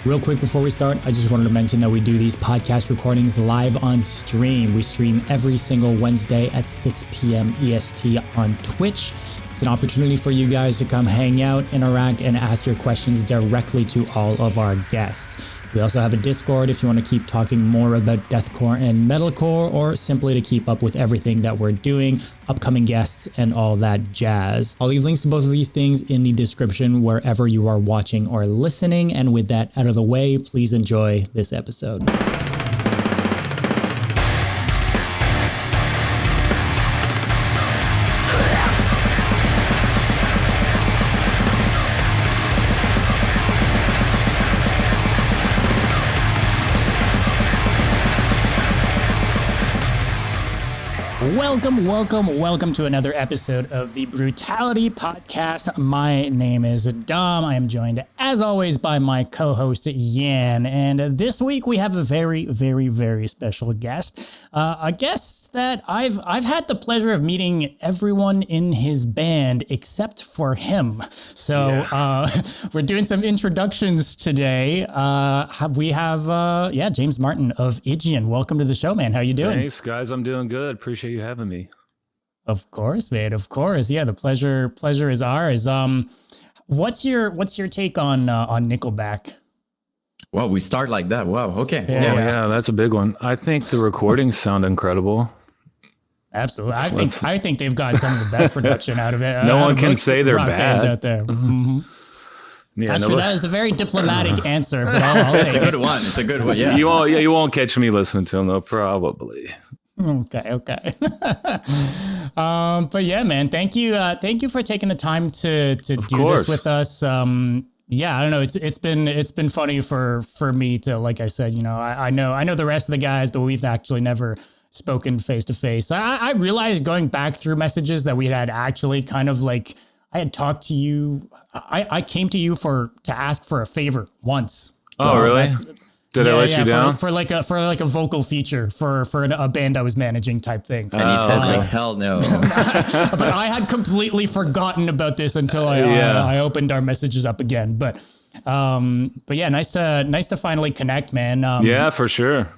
Real quick before we start, I just wanted to mention that we do these podcast recordings live on stream. We stream every single Wednesday at 6 p.m. EST on Twitch. It's an opportunity for you guys to come hang out, interact, and ask your questions directly to all of our guests. We also have a Discord if you want to keep talking more about deathcore and metalcore, or simply to keep up with everything that we're doing, upcoming guests, and all that jazz. I'll leave links to both of these things in the description wherever you are watching or listening. And with that out of the way, please enjoy this episode. Welcome to another episode of the Brutality podcast. My name is Dom. I am joined, as always, by my co-host, Yan. And this week we have a very special guest. A guest that I've had the pleasure of meeting everyone in his band except for him. So we're doing some introductions today. We have James Martin of Aegaeon. Welcome to the show, man. How you doing? Thanks, guys. I'm doing good. Appreciate you having me. Of course, man. Of course. Yeah, the pleasure is ours. What's your take on Nickelback? Well, we start like that. Wow. Okay. Yeah, that's a big one. I think the recordings sound incredible. Absolutely. I think they've got some of the best production out of it. No one can say they're bad out there. Mm-hmm. Yeah, that's true. That is a very diplomatic answer, but I'll take it. It's a good one. It's a good one. Yeah. You won't catch me listening to them though, probably. Okay. But yeah, man, thank you for taking the time to do this with us. I don't know. It's been funny for me to, like I said, you know, I know the rest of the guys, but we've actually never spoken face to face. I realized going back through messages that we had actually kind of like, I had talked to you. I came to you to ask for a favor once. Oh, really? Did I let you down? For like a vocal feature for a band I was managing type thing. And he said, hell no. But I had completely forgotten about this until I opened our messages up again. But yeah, nice to finally connect, man. Yeah, for sure.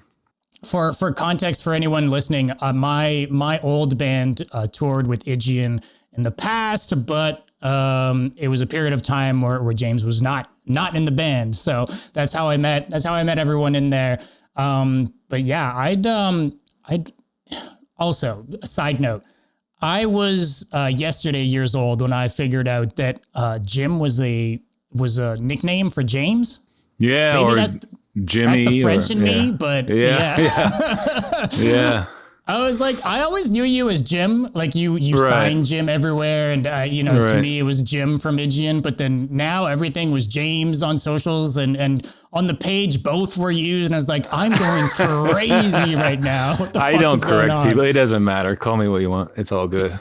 For context, for anyone listening, my old band toured with Aegaeon in the past, but it was a period of time where James was not in the band. So that's how I met everyone in there. But yeah, I'd also, a side note, I was yesterday years old when I figured out that Jim was a nickname for James. Yeah. Maybe or that's Jimmy. That's the French in me, but yeah. I was like, I always knew you as Jim, like you right. signed Jim everywhere. And, to me, it was Jim from Aegaeon. But then now everything was James on socials and on the page, both were used. And I was like, I'm going crazy right now. What the fuck I don't is going correct on? people. It doesn't matter. Call me what you want. It's all good.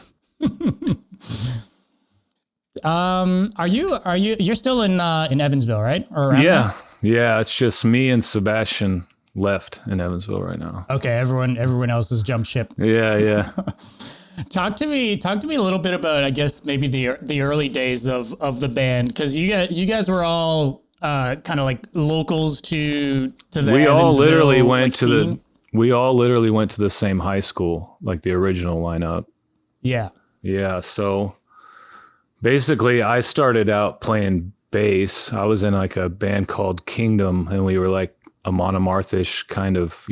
You're still in Evansville, right? Or around there? Yeah. It's just me and Sebastian left in Evansville right now. Okay, everyone else has jumped ship. Yeah. Talk to me a little bit about, I guess, maybe the early days of the band, because you guys were all kind of like locals to the we all literally went to the same high school, like the original lineup. Yeah, so basically I started out playing bass. I was in like a band called Kingdom, and we were like a monomarthish kind of,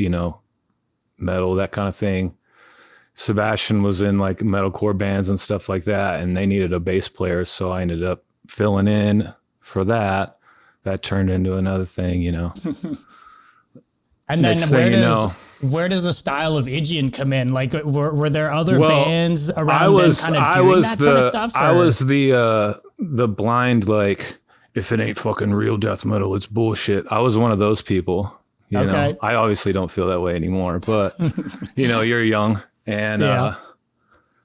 metal, that kind of thing. Sebastian was in like metalcore bands and stuff like that, and they needed a bass player, so I ended up filling in for that. That turned into another thing, And then where does the style of Aegaeon come in? Like, were there other bands around them kind of doing that sort of stuff? I was the blind, like, if it ain't fucking real death metal, it's bullshit. I was one of those people. You know, I obviously don't feel that way anymore, but you're young. And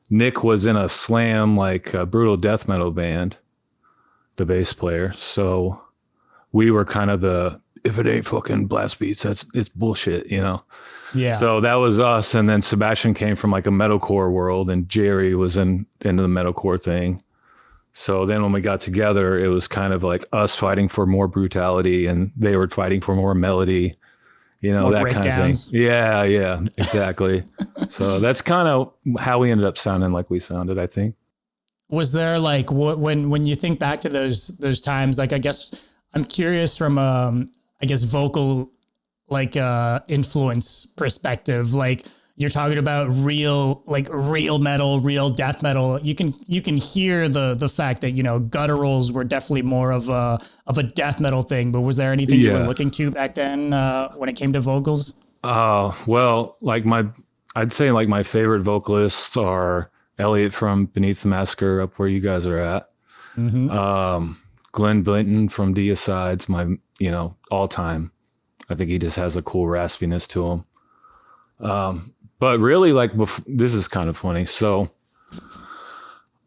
Nick was in a slam, like a brutal death metal band, the bass player. So we were kind of if it ain't fucking blast beats, it's bullshit, Yeah. So that was us. And then Sebastian came from like a metalcore world, and Jerry was into the metalcore thing. So then when we got together, it was kind of like us fighting for more brutality and they were fighting for more melody, more that kind of thing. Yeah, exactly. So that's kind of how we ended up sounding like we sounded, I think. Was there like when you think back to those times, like I guess I'm curious from vocal like influence perspective, like you're talking about real metal, real death metal. You can hear the fact that gutturals were definitely more of a death metal thing. But was there anything you were looking to back then when it came to vocals? Well, like I'd say like my favorite vocalists are Elliot from Beneath the Massacre, up where you guys are at. Mm-hmm. Glenn Blinton from Deicide's my all time. I think he just has a cool raspiness to him. But really, like, this is kind of funny. So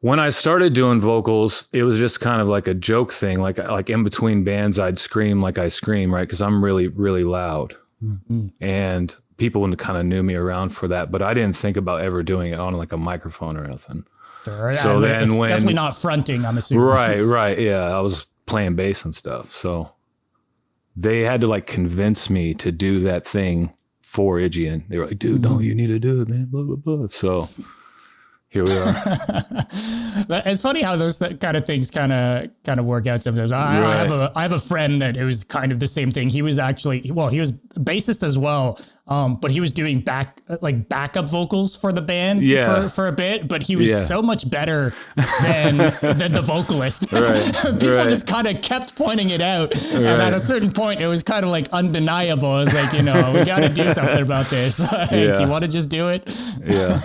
when I started doing vocals, it was just kind of like a joke thing. Like in between bands, I'd scream like I scream, right? Because I'm really, really loud. Mm-hmm. And people kind of knew me around for that. But I didn't think about ever doing it on like a microphone or anything. Sure. So then when... Definitely not fronting, I'm assuming. Right. Yeah, I was playing bass and stuff. So they had to like convince me to do that thing for Aegaeon. They were like, dude, no, you need to do it, man, blah, blah, blah. So here we are. It's funny how those kind of things kind of work out sometimes. I have a friend that it was kind of the same thing. He was actually, he was bassist as well, but he was doing backup vocals for the band for a bit, but he was so much better than the vocalist. Right. People just kind of kept pointing it out. Right. And at a certain point, it was kind of like undeniable. It's like, we got to do something about this. Do you want to just do it? Yeah.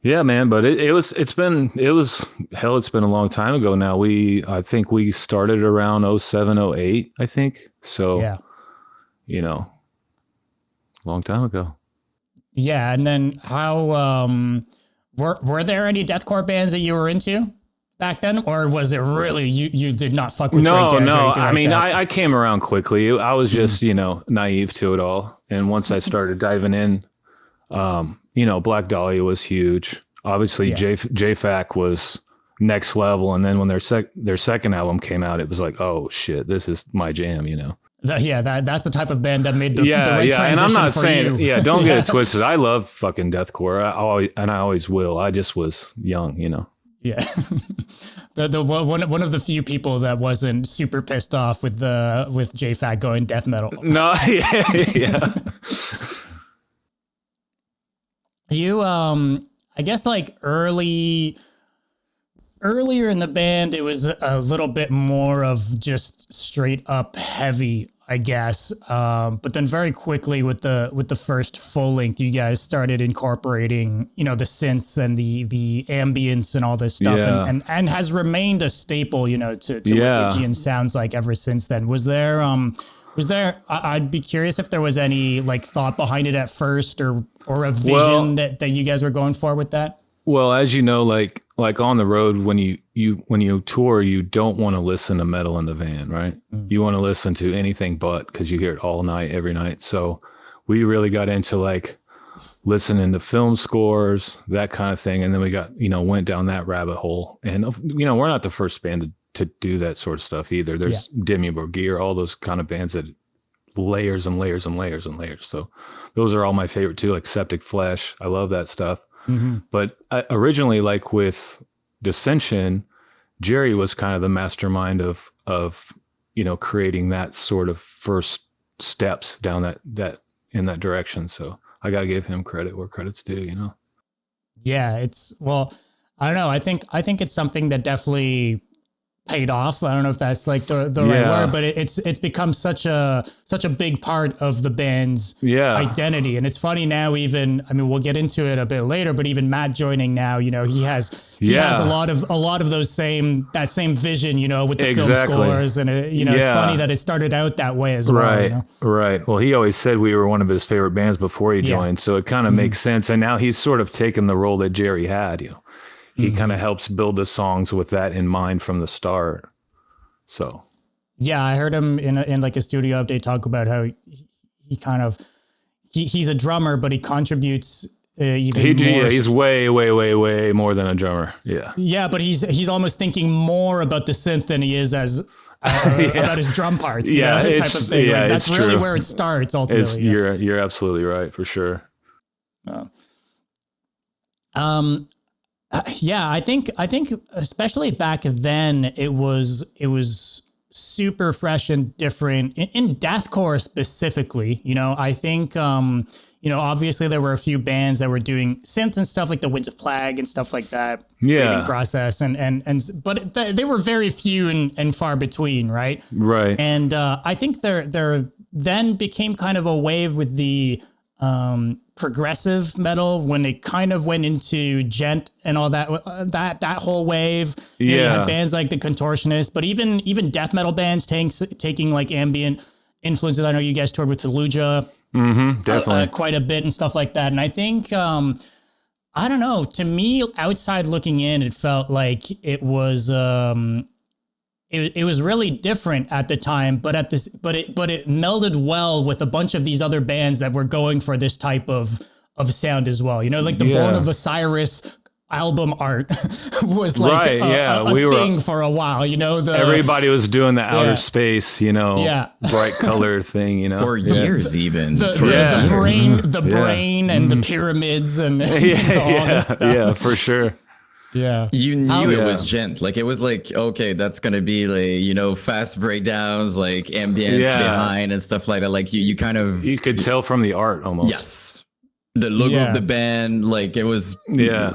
Yeah, man, but it's been a long time ago now. I think we started around 07, 08, I think. So, long time ago. Yeah. And then how, were there any deathcore bands that you were into back then? Or was it really, you did not fuck with breakdance? No. I mean, I came around quickly. I was just, naive to it all. And once I started diving in, Black Dahlia was huge. Obviously, JFAC was next level. And then when their second album came out, it was like, oh shit, this is my jam, That's the type of band that made the right transition. And I'm not saying, you. Don't get it twisted. I love fucking deathcore. I always will. I just was young, Yeah. the one of the few people that wasn't super pissed off with JFAC going death metal. No, yeah. You, I guess like earlier in the band, it was a little bit more of just straight up heavy, I guess. But then very quickly with the first full length, you guys started incorporating, the synths and the ambience and all this stuff, and has remained a staple, to what Aegaeon sounds like ever since then. Was there, I'd be curious if there was any like thought behind it at first or a vision that you guys were going for with that? Well, as you know, like on the road, when you tour, you don't want to listen to metal in the van, right? Mm. You want to listen to anything because you hear it all night, every night. So we really got into like listening to film scores, that kind of thing. And then we got, went down that rabbit hole. And, we're not the first band to do that sort of stuff either. There's Demi Borgir, all those kind of bands that layers and layers and layers and layers. So those are all my favorite too, like Septic Flesh. I love that stuff. Mm-hmm. But originally, like with Dissension, Jerry was kind of the mastermind of creating that sort of first steps down that in that direction. So I got to give him credit where credit's due, Yeah, I don't know. I think it's something that definitely paid off. I don't know if that's like the right word, but it's become such a big part of the band's identity. And it's funny now, even, I mean, we'll get into it a bit later, but even Matt joining now, he has a lot of those same vision, with the film scores. And it's funny that it started out that way as well. Right. Well, he always said we were one of his favorite bands before he joined. So it kind of makes sense. And now he's sort of taken the role that Jerry had, He kind of helps build the songs with that in mind from the start. So, yeah, I heard him in like a studio update talk about how he kind of he's a drummer, but he contributes even more. He's way more than a drummer. Yeah. Yeah, but he's almost thinking more about the synth than he is about his drum parts. Yeah, that type of thing. Yeah, that's it's really true. where it starts ultimately. You're absolutely right, for sure. Yeah, I think especially back then it was super fresh and different in deathcore specifically. I think obviously there were a few bands that were doing synths and stuff like the Winds of Plague and stuff like that. Yeah. Process but they were very few and far between, right? Right. And I think there then became kind of a wave with the progressive metal when it kind of went into gent and all that whole wave. Yeah. You had bands like the Contortionists, but even death metal bands taking like ambient influences. I know you guys toured with Fallujah. Definitely. Quite a bit and stuff like that. And I think, I don't know, to me, outside looking in, it felt like it was, it was really different at the time, but it melded well with a bunch of these other bands that were going for this type of sound as well. Like the Born of Osiris album art was like a thing for a while. Everybody was doing the outer space, bright color thing, for years even. The brain and the pyramids and all this stuff. Yeah, for sure. Yeah. You knew it was gent. Like it was like, okay, that's gonna be like, fast breakdowns, like ambience behind and stuff like that. Like you kind of could tell from the art almost. Yes. The logo of the band, like it was I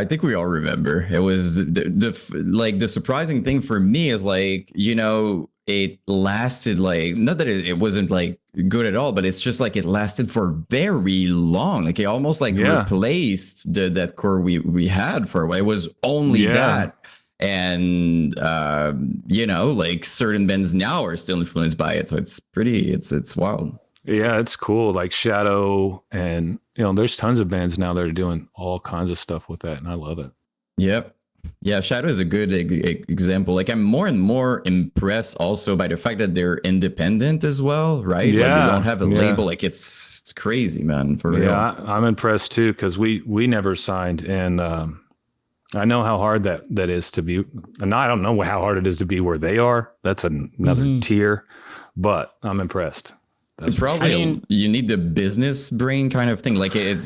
think we all remember. It was the surprising thing for me is like, it lasted like, not that it wasn't like good at all, but it's just like it lasted for very long. Like it almost like replaced that core we had for a while. It was only that. And, like certain bands now are still influenced by it. So it's wild. Yeah, it's cool. Like Shadow and, there's tons of bands now that are doing all kinds of stuff with that. And I love it. Yep. Yeah, Shadow is a good example. Like I'm more and more impressed also by the fact that they're independent as well, right? Yeah, like they don't have a label. Like it's crazy, man. For real. Yeah, I'm impressed too because we never signed, and I know how hard that is to be. And I don't know how hard it is to be where they are. That's another tier, but I'm impressed. It's probably you need the business brain kind of thing. Like it's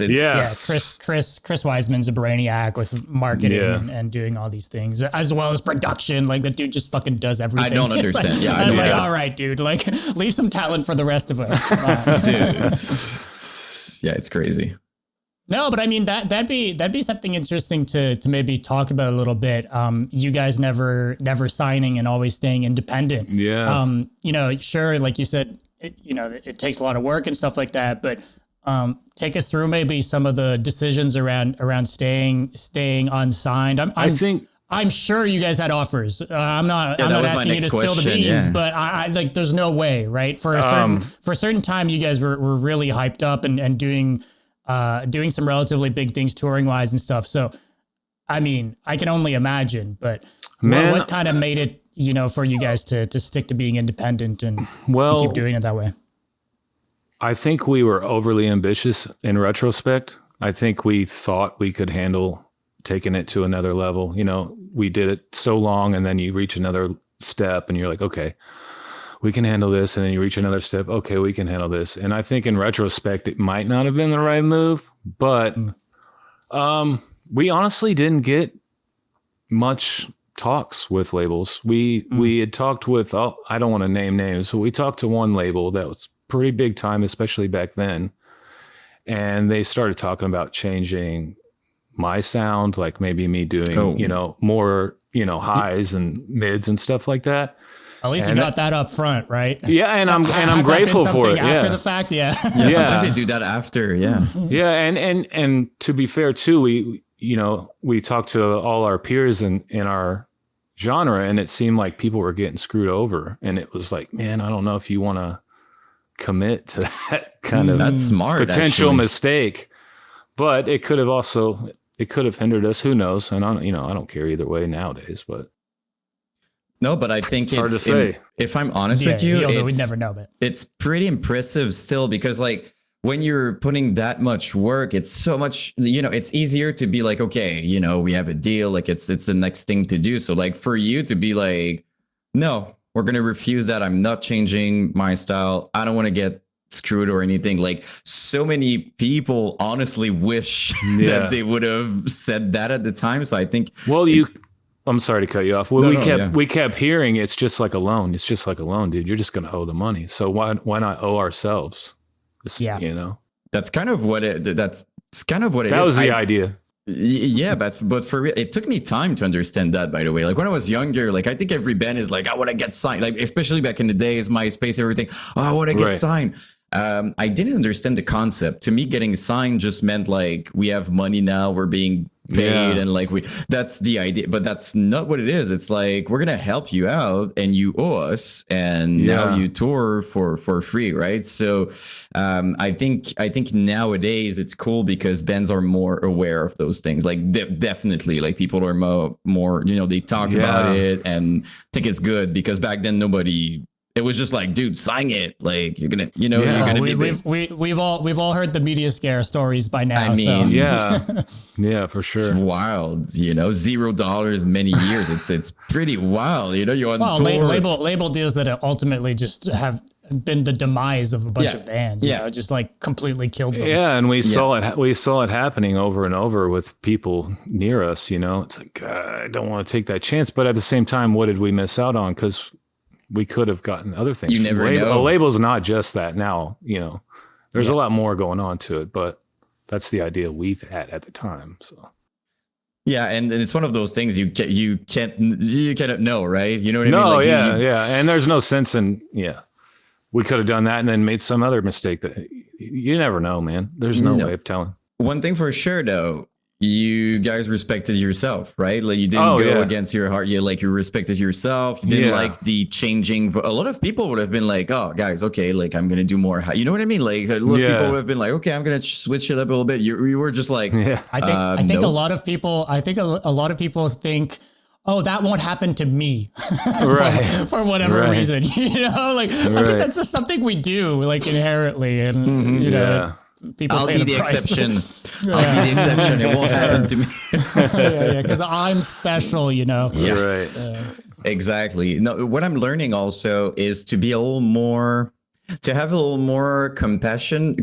Chris Wiseman's a brainiac with marketing and doing all these things as well as production. Like the dude just fucking does everything. I don't understand. I was like, all right, dude, like leave some talent for the rest of us. Come on. Dude, it's crazy. No, but I mean that'd be something interesting to maybe talk about a little bit. You guys never signing and always staying independent. Yeah. Sure, like you said. It takes a lot of work and stuff like that, but take us through maybe some of the decisions around staying unsigned. I'm sure you guys had offers. I'm not asking you to spill the beans, but I like there's no way, right? For a certain time, you guys were really hyped up and doing some relatively big things touring wise and stuff. So, I mean, I can only imagine, but what kind of made it? For you guys to stick to being independent and keep doing it that way? I think we were overly ambitious in retrospect. I think we thought we could handle taking it to another level. We did it so long and then you reach another step and you're like, okay, we can handle this. And then you reach another step. Okay, we can handle this. And I think in retrospect, it might not have been the right move, but we honestly didn't get much talks with labels. We had talked with, I don't want to name names, but we talked to one label that was pretty big time, especially back then. And they started talking about changing my sound, like maybe me doing, more, highs and mids and stuff like that. At least you got that up front, right? Yeah, and I'm grateful for it. After the fact, sometimes they do that after, Yeah, and to be fair too, we talked to all our peers in our genre, and it seemed like people were getting screwed over. And it was like, man, I don't know if you want to commit to that kind of that's smart, potential mistake. But it could have hindered us. Who knows? And I don't care either way nowadays. But no, but I think it's hard to say. If I'm honest with you, we never know. But it's pretty impressive still because like when you're putting that much work, it's so much, it's easier to be like, okay, we have a deal, like it's the next thing to do. So like for you to be like, no, we're going to refuse that. I'm not changing my style. I don't want to get screwed or anything. Like so many people honestly wish that they would have said that at the time. So I think, I'm sorry to cut you off. Well, we kept hearing it's just like a loan. It's just like a loan, dude. You're just going to owe the money. So why not owe ourselves? That's kind of what it is. That was the idea. Yeah, but for real, it took me time to understand that, by the way. Like when I was younger, like I think every band is like, I want to get signed. Like especially back in the days, MySpace, everything. Oh, I want to get signed. I didn't understand the concept. To me, getting signed just meant like we have money now, we're being paid, and like that's the idea. But that's not what it is. It's like we're gonna help you out, and you owe us, and now you tour for free, right? So, I think nowadays it's cool because bands are more aware of those things. Like definitely, like people are more they talk about it and think it's good, because back then nobody. It was just like, dude, sign it. Like you're gonna, you're gonna be big. We've all heard the media scare stories by now. I mean, yeah, for sure. It's wild, $0 many years. It's pretty wild. You're on tour. Label deals that ultimately just have been the demise of a bunch of bands. Just like completely killed them. Yeah, and we saw it happening over and over with people near us. It's like I don't want to take that chance, but at the same time, what did we miss out on? Because we could have gotten other things. You never know. A label's not just that now, there's a lot more going on to it, but that's the idea we've had at the time. So. Yeah. And it's one of those things you cannot know, right? You know what I mean? No, like yeah. And there's no sense in, we could have done that and then made some other mistake that you never know, man. There's no way of telling. One thing for sure though, you guys respected yourself, right? Like you didn't go against your heart. You respected yourself. You didn't like the changing. A lot of people would have been like, "Oh, guys, okay, like I'm gonna do more." You know what I mean? Like a lot of people would have been like, "Okay, I'm gonna switch it up a little bit." You were just like, I think a lot of people. I think a lot of people think, oh, that won't happen to me, for whatever reason. I think that's just something we do, like inherently, and people I'll be the exception. I'll be the exception. It won't happen to me. Because I'm special, Yes. Right. Exactly. No, what I'm learning also is to be to have a little more compassion.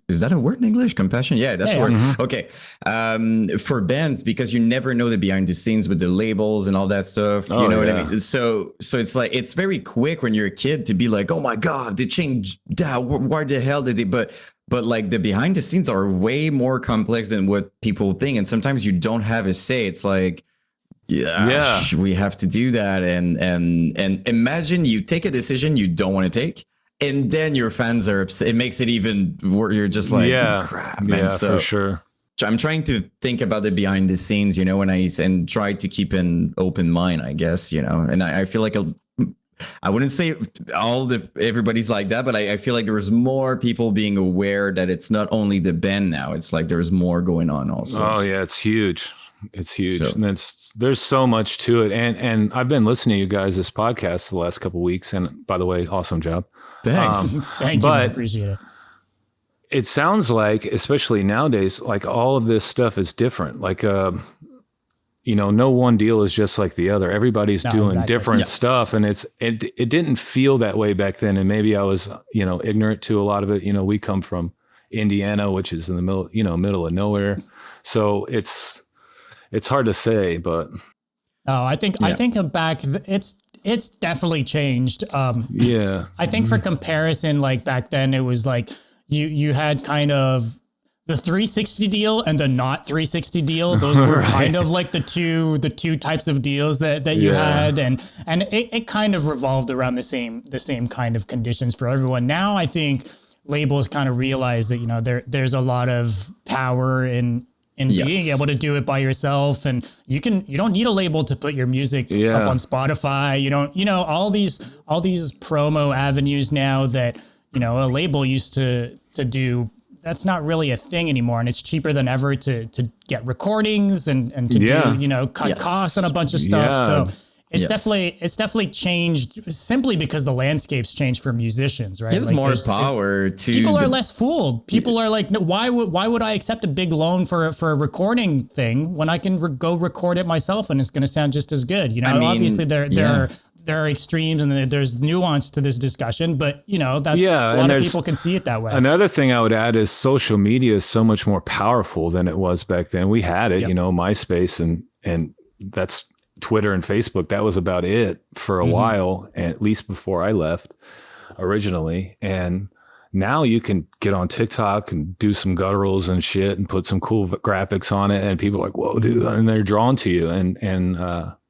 Is that a word in English? Compassion? Yeah, that's a word. Mm-hmm. Okay. For bands, because you never know the behind the scenes with the labels and all that stuff. You know what I mean? So it's like, it's very quick when you're a kid to be like, oh my God, they changed that. Why the hell did they? But like the behind the scenes are way more complex than what people think. And sometimes you don't have a say. It's like, we have to do that. And imagine you take a decision you don't want to take, and then your fans are upset. It makes it even worse. You're just like, crap, man. So for sure. I'm trying to think about the behind the scenes, and try to keep an open mind, I guess, and I feel like I wouldn't say everybody's like that, but I feel like there's more people being aware that it's not only the band now. It's like there's more going on also. Oh yeah, it's huge. It's huge. So, and there's so much to it. And I've been listening to you guys this podcast the last couple of weeks. And by the way, awesome job. Thanks. Thank you. I appreciate it. It sounds like, especially nowadays, like all of this stuff is different. Like, no one deal is just like the other. Everybody's doing different stuff, and it didn't feel that way back then. And maybe I was, ignorant to a lot of it. We come from Indiana, which is in the middle of nowhere, so it's hard to say. But I think back it's definitely changed. I think for comparison, like back then, it was like you had kind of the 360 deal and the not 360 deal. Those were kind of like the two types of deals that you had, and it kind of revolved around the same kind of conditions for everyone. Now I think labels kind of realize that there's a lot of power in being able to do it by yourself, and you don't need a label to put your music up on Spotify. You don't all these promo avenues now that a label used to do. That's not really a thing anymore, and it's cheaper than ever to get recordings and to do cut costs on a bunch of stuff. So It's definitely changed simply because the landscape's changed for musicians, right? Gives more power to people are less fooled. People are like, no, why would I accept a big loan for a recording thing when I can go record it myself and it's going to sound just as good? You know, obviously there are extremes and there's nuance to this discussion, but you know, that's a lot of people can see it that way. Another thing I would add is social media is so much more powerful than it was back then. We had it, you know, MySpace and that's Twitter and Facebook. That was about it for a while, at least before I left originally. And now you can get on TikTok and do some gutturals and shit and put some cool graphics on it. And people are like, whoa, dude. And they're drawn to you. And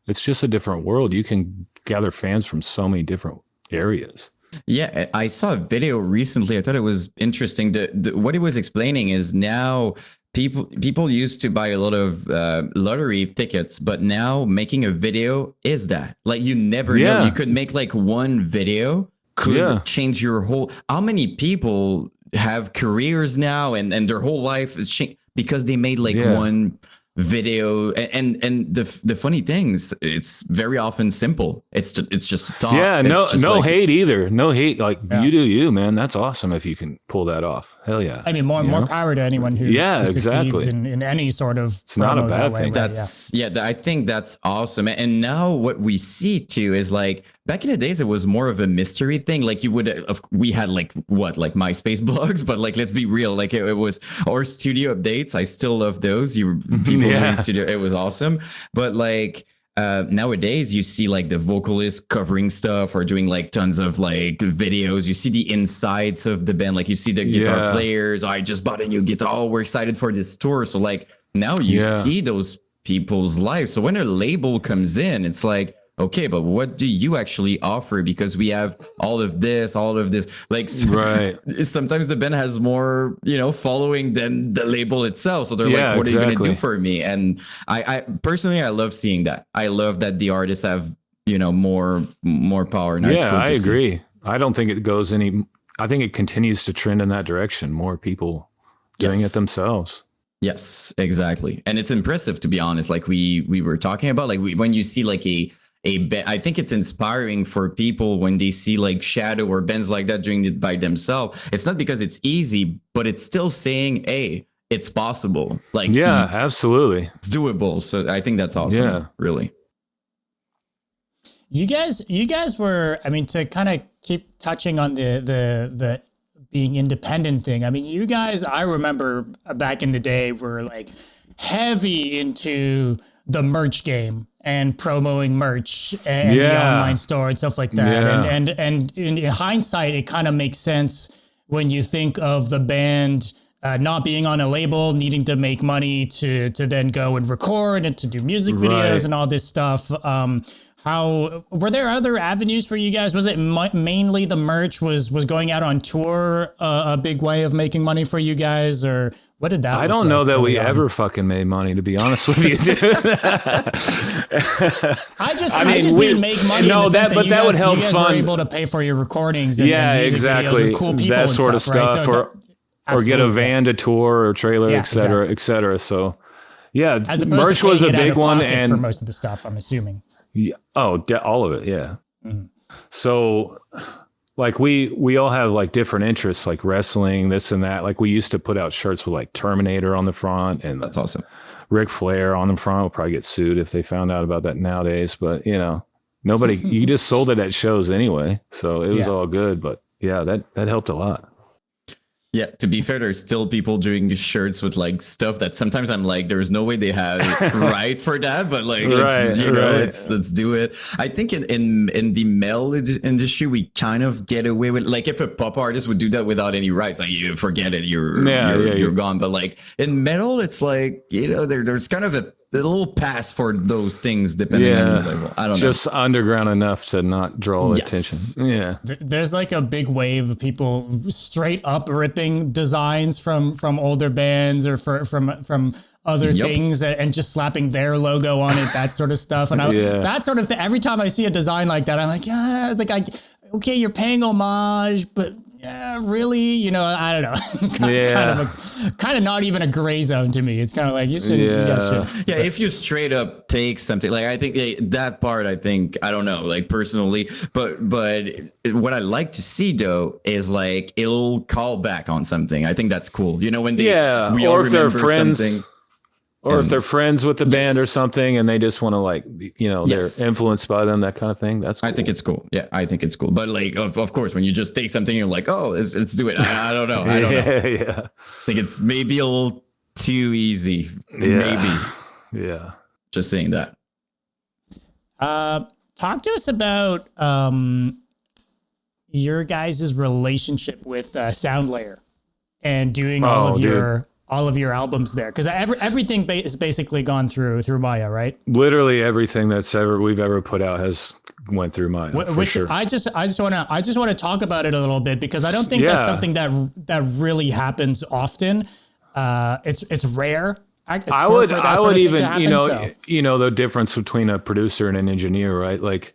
it's just a different world. You can gather fans from so many different areas. Yeah, I saw a video recently. I thought it was interesting. What it was explaining is now people used to buy a lot of lottery tickets, but now making a video is that. Like you never know. You could make like one video could change your whole. How many people have careers now and their whole life is because they made like one video and the funny things, it's very often simple. It's just talk. No hate either. No hate. Like you do you, man. That's awesome if you can pull that off. Hell yeah. I mean, more power to anyone who succeeds in any sort of. It's not a bad thing. I think that's awesome. And now what we see too is like back in the days it was more of a mystery thing. Like we had like MySpace blogs, but like let's be real, like it was or studio updates. I still love those. Studio, it was awesome. But like nowadays you see like the vocalist covering stuff or doing like tons of like videos. You see the insides of the band, like you see the guitar players. I just bought a new guitar. We're excited for this tour. So like now you see those people's lives. So when a label comes in, it's like, okay, but what do you actually offer? Because we have all of this. Like, sometimes the band has more, you know, following than the label itself. So they're like, what are you going to do for me? And I personally, I love seeing that. I love that the artists have, you know, more power. And I agree. I don't think it goes I think it continues to trend in that direction. More people doing it themselves. Yes, exactly. And it's impressive, to be honest. Like we were talking about, like when you see like I think it's inspiring for people when they see like Shadow or bands like that doing it by themselves. It's not because it's easy, but it's still saying, hey, it's possible. Like, absolutely. It's doable. So I think that's awesome. Yeah. Really. You guys were, I mean, to kind of keep touching on the being independent thing. I mean, you guys, I remember back in the day were like heavy into the merch game and promoting merch and the online store and stuff like that. And in hindsight, it kind of makes sense when you think of the band not being on a label, needing to make money to then go and record and to do music videos and all this stuff. How were there other avenues for you guys? Was it mainly the merch? Was going out on tour a big way of making money for you guys, or what did that? I don't know that we ever fucking made money, to be honest with you, dude. I just mean make money. No, that would help. You guys were able to pay for your recordings. And music exactly. With cool people that sort of stuff, right? So or get a van to tour or trailer, et cetera, et cetera. So merch was a big one, and for most of the stuff, I'm assuming. Yeah. Oh, all of it. Yeah. Mm-hmm. So like we all have like different interests, like wrestling, this and that. Like we used to put out shirts with like Terminator on the front, and that's awesome. Ric Flair on the front. Will probably get sued if they found out about that nowadays, but you know, nobody, you just sold it at shows anyway. So it was all good, but that helped a lot. Yeah, to be fair, there's still people doing shirts with like stuff that sometimes I'm like, there's no way they have right for that, but like, let's do it. I think in the metal industry, we kind of get away with, like, if a pop artist would do that without any rights, like, you forget it, you're gone. But like in metal, it's like, you know, there's kind of a little pass for those things depending on the label. I don't know. Just underground enough to not draw attention. Yeah. There's like a big wave of people straight up ripping designs from older bands or from other things and just slapping their logo on it, that sort of stuff. And that sort of thing, every time I see a design like that, I'm like, okay, you're paying homage, but really, you know, I don't know. kind of not even a gray zone to me. It's kind of like you should. Yeah, if you straight up take something, like I think that part, I don't know, like personally, but what I like to see though is like it'll call back on something. I think that's cool. You know, when they or if they're friends. Or if they're friends with the band or something and they just want to like, you know, they're influenced by them, that kind of thing. That's cool. I think it's cool. Yeah, I think it's cool. But like, of course, when you just take something, you're like, oh, let's do it. I don't know. I don't know. Yeah. I think it's maybe a little too easy. Maybe. Yeah. Just saying that. Talk to us about your guys' relationship with SoundLayer and doing all of your albums there, because everything is basically gone through Maya, right? Literally everything we've ever put out has went through Maya. For sure. I just want to talk about it a little bit, because I don't think that's something that really happens often. It's rare. I would even, you know, the difference between a producer and an engineer, right? Like,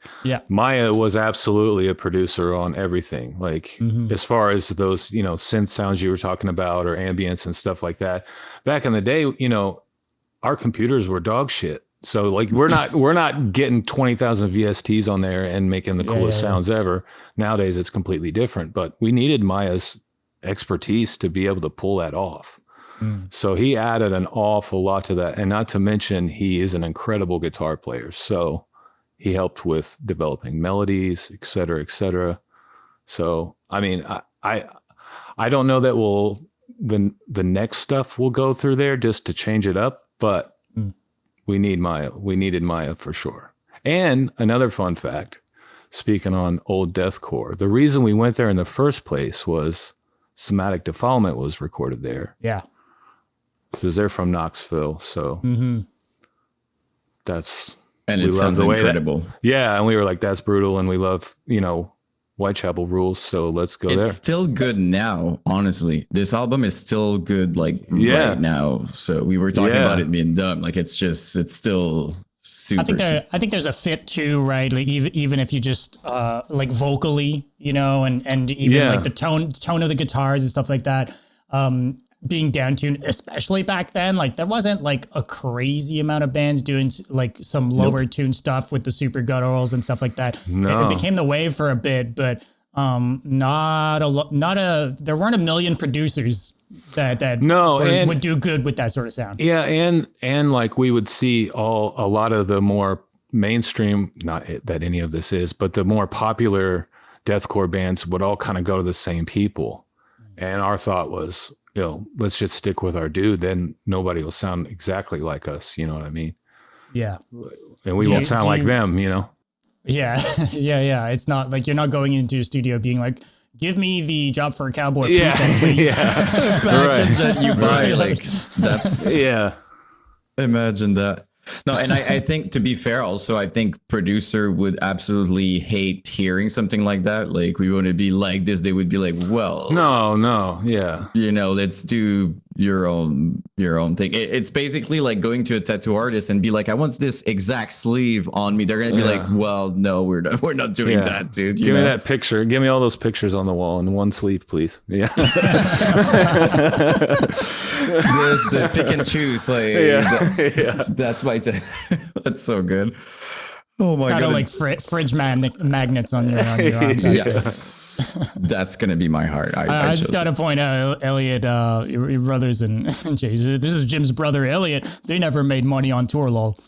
Maya was absolutely a producer on everything. Like, as far as those, you know, synth sounds you were talking about, or ambience and stuff like that. Back in the day, you know, our computers were dog shit. So like, we're not getting 20,000 VSTs on there and making the coolest sounds ever. Nowadays, it's completely different. But we needed Maya's expertise to be able to pull that off. So he added an awful lot to that. And not to mention, he is an incredible guitar player. So he helped with developing melodies, et cetera, et cetera. So, I mean, I don't know that the next stuff will go through there just to change it up, but we need Maya. We needed Maya for sure. And another fun fact, speaking on old deathcore, the reason we went there in the first place was Somatic Defilement was recorded there. Yeah. Because they're from Knoxville, so that's, and it sounds incredible. And we were like, that's brutal, and we love, you know, Whitechapel rules, so let's go there. It's still good now, honestly. This album is still good, like right now. So we were talking about it being dumb, like it's still super. I think there's a fit too, right? Like even if you just like vocally, you know, and even like the tone of the guitars and stuff like that. Being downtuned, especially back then, like there wasn't like a crazy amount of bands doing like some lower tune stuff with the super gutturals and stuff like that. It became the wave for a bit, but there weren't a million producers that would do good with that sort of sound. Yeah, and like we would see a lot of the more mainstream, not that any of this is, but the more popular deathcore bands would all kind of go to the same people. And our thought was, you know, let's just stick with our dude. Then nobody will sound exactly like us. You know what I mean? Yeah. And we won't sound like them, you know? Yeah. Yeah. It's not like you're not going into a studio being like, give me the Job for a Cowboy preset, please. That you buy, like that's imagine that. No, and I think, to be fair, also, I think producer would absolutely hate hearing something like that. Like, we want to be like this. They would be like, well, no, yeah, you know, let's do your own thing. It's basically like going to a tattoo artist and be like, I want this exact sleeve on me. They're gonna be like, well, no, we're not doing that, dude. Give me that picture. Give me all those pictures on the wall in one sleeve, please. Yeah. Just to pick and choose, like that's my thing. That's so good. Oh my god! Kind of like fridge magnets on your arm. Yes, that's gonna be my heart. I just gotta point out, Elliot, your brothers and Jay's. This is Jim's brother, Elliot. They never made money on tour, lol.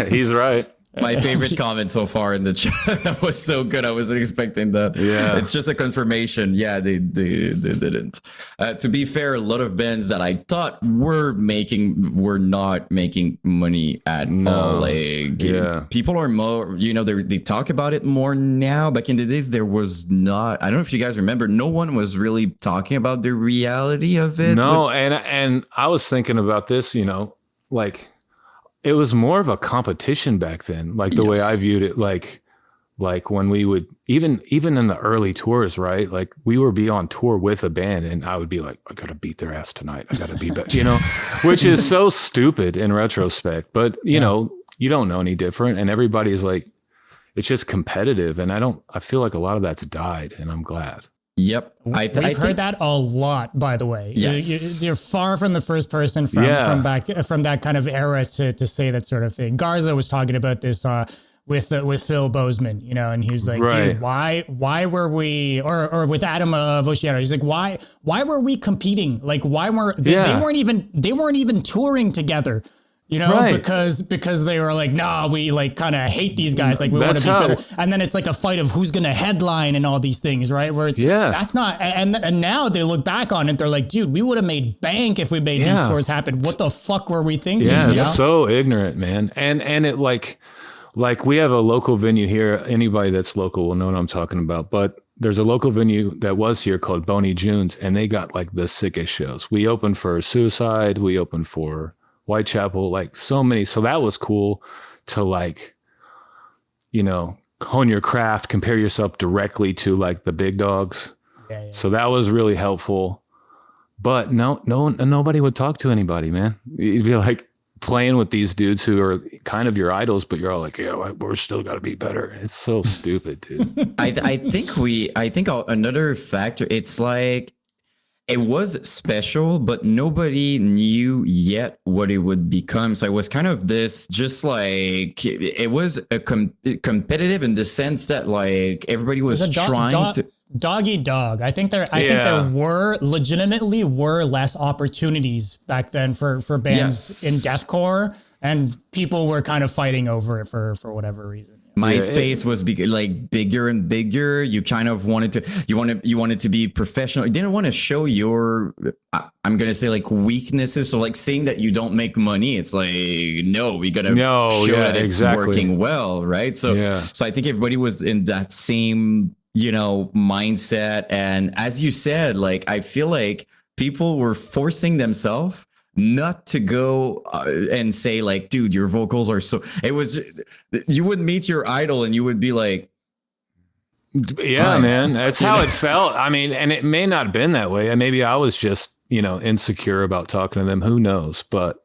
He's right. My favorite comment so far in the chat. That was so good. I wasn't expecting that. Yeah, it's just a confirmation. Yeah, they didn't. To be fair, a lot of bands that I thought were not making money at all. Like, people are more, you know, they talk about it more now. Back in the days, there was not. I don't know if you guys remember. No one was really talking about the reality of it. No, and I was thinking about this. You know, like, it was more of a competition back then, like the way I viewed it, like when we would, even in the early tours, right? Like, we would be on tour with a band and I would be like, I got to beat their ass tonight. I got to beat that, you know, which is so stupid in retrospect, but you know, you don't know any different. And everybody's like, it's just competitive. And I feel like a lot of that's died, and I'm glad. Yep. We've heard that a lot, by the way. Yes. You're far from the first person from that kind of era to say that sort of thing. Garza was talking about this with Phil Bozeman, you know, and he was like, dude, why were we, or with Adam of Oceano, he's like, why were we competing? Like, why weren't they weren't even touring together, you know, because they were like, nah, we like kind of hate these guys. Like we want to be better. And then it's like a fight of who's going to headline and all these things, right? Where it's, that's not, and now they look back on it. They're like, dude, we would have made bank if we made these tours happen. What the fuck were we thinking? Yeah. It's so ignorant, man. And it like we have a local venue here. Anybody that's local will know what I'm talking about. But there's a local venue that was here called Boney June's, and they got like the sickest shows. We opened for Suicide. We opened for Whitechapel, like so many. So that was cool to like, you know, hone your craft, compare yourself directly to like the big dogs. Yeah. So that was really helpful. But nobody would talk to anybody, man. You'd be like, playing with these dudes who are kind of your idols, but you're all like, yeah, we're still got to be better. It's so stupid, dude. I think another factor, it's like, it was special, but nobody knew yet what it would become. So it was kind of this, just like, it was a competitive in the sense that like everybody was trying to dog eat dog. I think there were legitimately less opportunities back then for bands in deathcore, and people were kind of fighting over it for whatever reason. MySpace was bigger and bigger. You kind of wanted to be professional. You didn't want to show your, I'm going to say like weaknesses. So like saying that you don't make money, it's like, no, we got to show that it's working well. Right. So I think everybody was in that same, you know, mindset. And as you said, like, I feel like people were forcing themselves not to go and say like, dude, your vocals are so, it was, you would meet your idol and you would be like, yeah, man, that's how it felt. I mean, and it may not have been that way. Maybe I was just, you know, insecure about talking to them. Who knows? But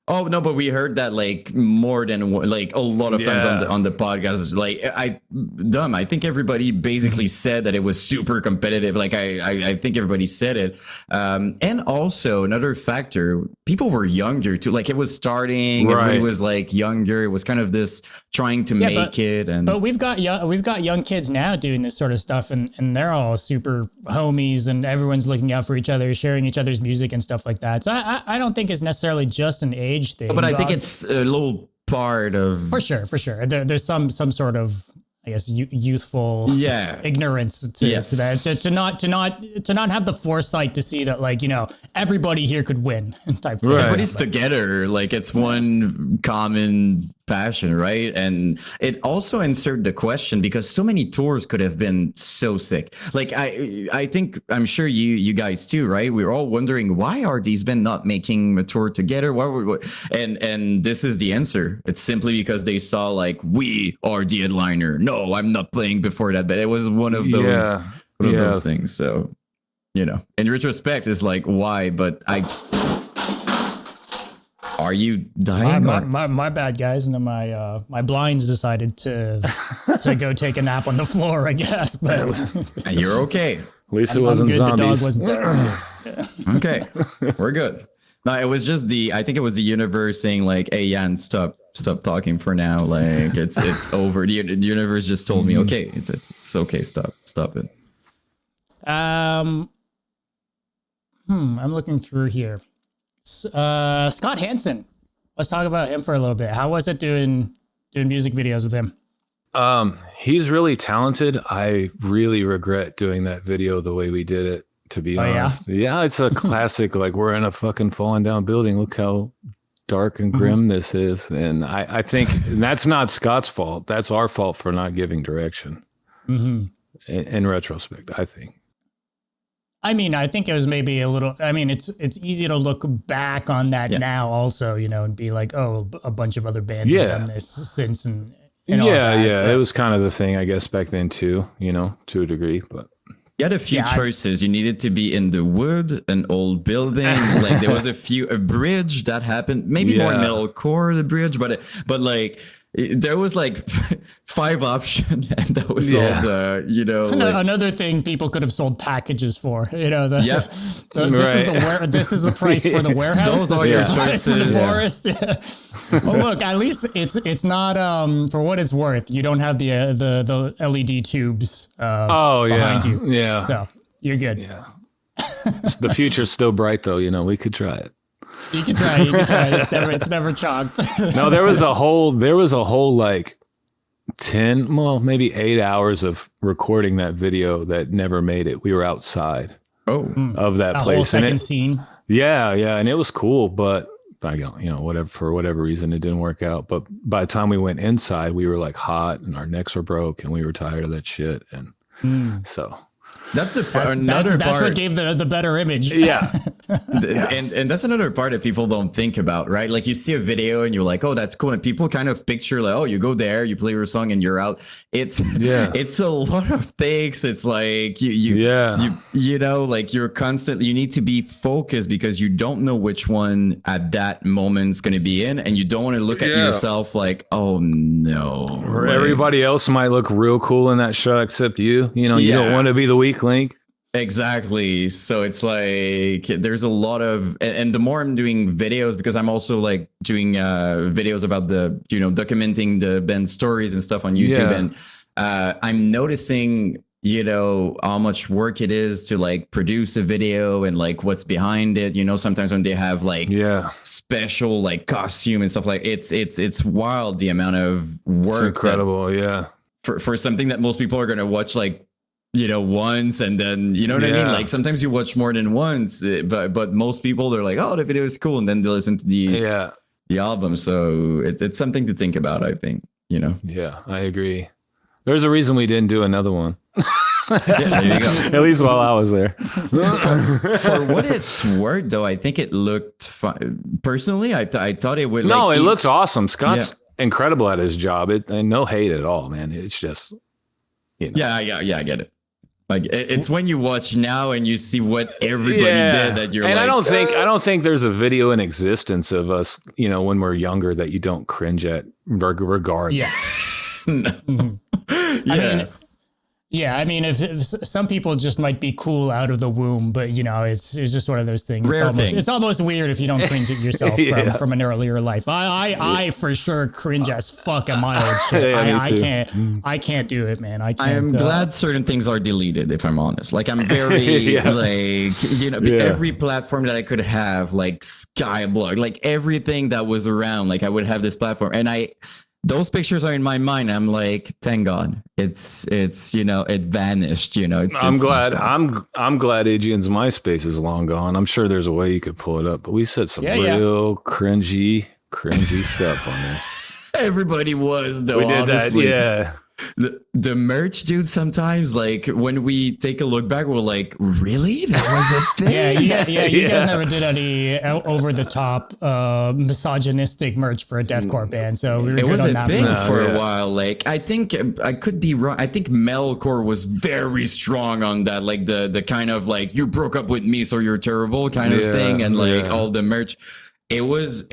oh no, but we heard that like more than like a lot of times on the podcast. Like I think everybody basically said that it was super competitive. Like I think everybody said it. And also another factor, people were younger too. Like it was starting. Right. Everybody was like younger. It was kind of this trying to make it. But we've got young kids now doing this sort of stuff, and they're all super homies, and everyone's looking out for each other, sharing each other's music and stuff like that. So I don't think it's necessarily just an age thing, but I think it's a little part of for sure. There's some sort of, I guess, youthful ignorance to that, to not have the foresight to see that, like, you know, everybody here could win type thing. Everybody's together, like it's one common passion, right? And it also answered the question, because so many tours could have been so sick. Like I think, I'm sure you guys too, right? We're all wondering, why are these bands not making a tour together? And this is the answer. It's simply because they saw like, we are the headliner. No, I'm not playing before that, but it was one of those those things. So, you know, in retrospect, it's like, why? But are you dying? My bad, guys. And my blinds decided to go take a nap on the floor, I guess. But you're okay. At least it wasn't zombies. The dog wasn't there. Okay, we're good. No, it was just I think it was the universe saying like, "Hey, Jan, stop talking for now. Like it's over." The universe just told me, "Okay, it's okay. Stop it." I'm looking through here. Scott Hansen. Let's talk about him for a little bit. How was it doing music videos with him? He's really talented. I really regret doing that video the way we did it, to be honest. Yeah, it's a classic. Like, we're in a fucking falling down building. Look how dark and grim this is. And I think that's not Scott's fault. That's our fault for not giving direction. In retrospect, I think. I mean, I think it was maybe a little, I mean, it's easy to look back on that now also, you know, and be like, oh, a bunch of other bands have done this since. And all that. But it was kind of the thing, I guess, back then too, you know, to a degree, but. You had a few choices. You needed to be in the wood, an old building. Like there was a bridge that happened, maybe more metalcore, the bridge, but like there was like 5 options, and that was all the, you know. Another thing people could have sold packages for, you know. This is the price for the warehouse. Those are your choices. For the forest. Yeah. Well, look, at least it's not for what it's worth. You don't have the LED tubes behind you. Yeah. So you're good. Yeah. The future's still bright, though. You know, we could try it. You can try it. It's never chalked. No, there was a whole like 10, well, maybe 8 hours of recording that video that never made it. We were outside of that place. Whole second scene. Yeah. And it was cool, but for whatever reason, it didn't work out. But by the time we went inside, we were like hot and our necks were broke and we were tired of that shit. And so that's another part. That's what gave the better image. Yeah. And that's another part that people don't think about, right? Like you see a video and you're like, oh, that's cool. And people kind of picture like, oh, you go there, you play your song and you're out. It's a lot of things. It's like you know, like you're constantly, you need to be focused because you don't know which one at that moment's going to be in. And you don't want to look at yourself like, oh no. Or everybody else might look real cool in that shot except you. You know, you don't want to be the weak link. Exactly. So it's like there's a lot of, and the more I'm doing videos, because I'm also like doing videos about documenting the band stories and stuff on YouTube, and I'm noticing, you know, how much work it is to like produce a video and like what's behind it. You know, sometimes when they have like special like costume and stuff, like it's wild the amount of work. It's incredible. For something that most people are going to watch like, you know, once and then, you know what I mean? Like sometimes you watch more than once, but most people, they're like, oh, the video is cool. And then they listen to the album. So it's something to think about, I think, you know? Yeah, I agree. There's a reason we didn't do another one. There you go. At least while I was there. For what it's worth, though, I think it looked fun. Personally, I thought it would. No, it looks awesome. Scott's incredible at his job. And no hate at all, man. It's just, you know. Yeah, I get it. Like it's when you watch now and you see what everybody did that you're and like, I don't think there's a video in existence of us, you know, when we're younger that you don't cringe at regardless. I mean, if some people just might be cool out of the womb, but you know, it's just one of those things. It's almost weird if you don't cringe at yourself from an earlier life. I for sure cringe as fuck at my old shit. I can't do it, man. I can't. I am glad certain things are deleted, if I'm honest. Like I'm very like, you know, every platform that I could have, like Skyblog, like everything that was around, like I would have this platform, and those pictures are in my mind. I'm like, thank God, it's you know, it vanished. You know, I'm glad Aegaeon's MySpace is long gone. I'm sure there's a way you could pull it up, but we said some real cringy stuff on there. Everybody was though. We did honestly. that, The merch, dude. Sometimes, like when we take a look back, we're like, really? That was a thing. You guys never did any over the top misogynistic merch for a deathcore band, so we were it good was on a that thing front. for a while. Like I think I could be wrong. I think metalcore was very strong on that, like the kind of like you broke up with me, so you're terrible kind of thing, and like all the merch. It was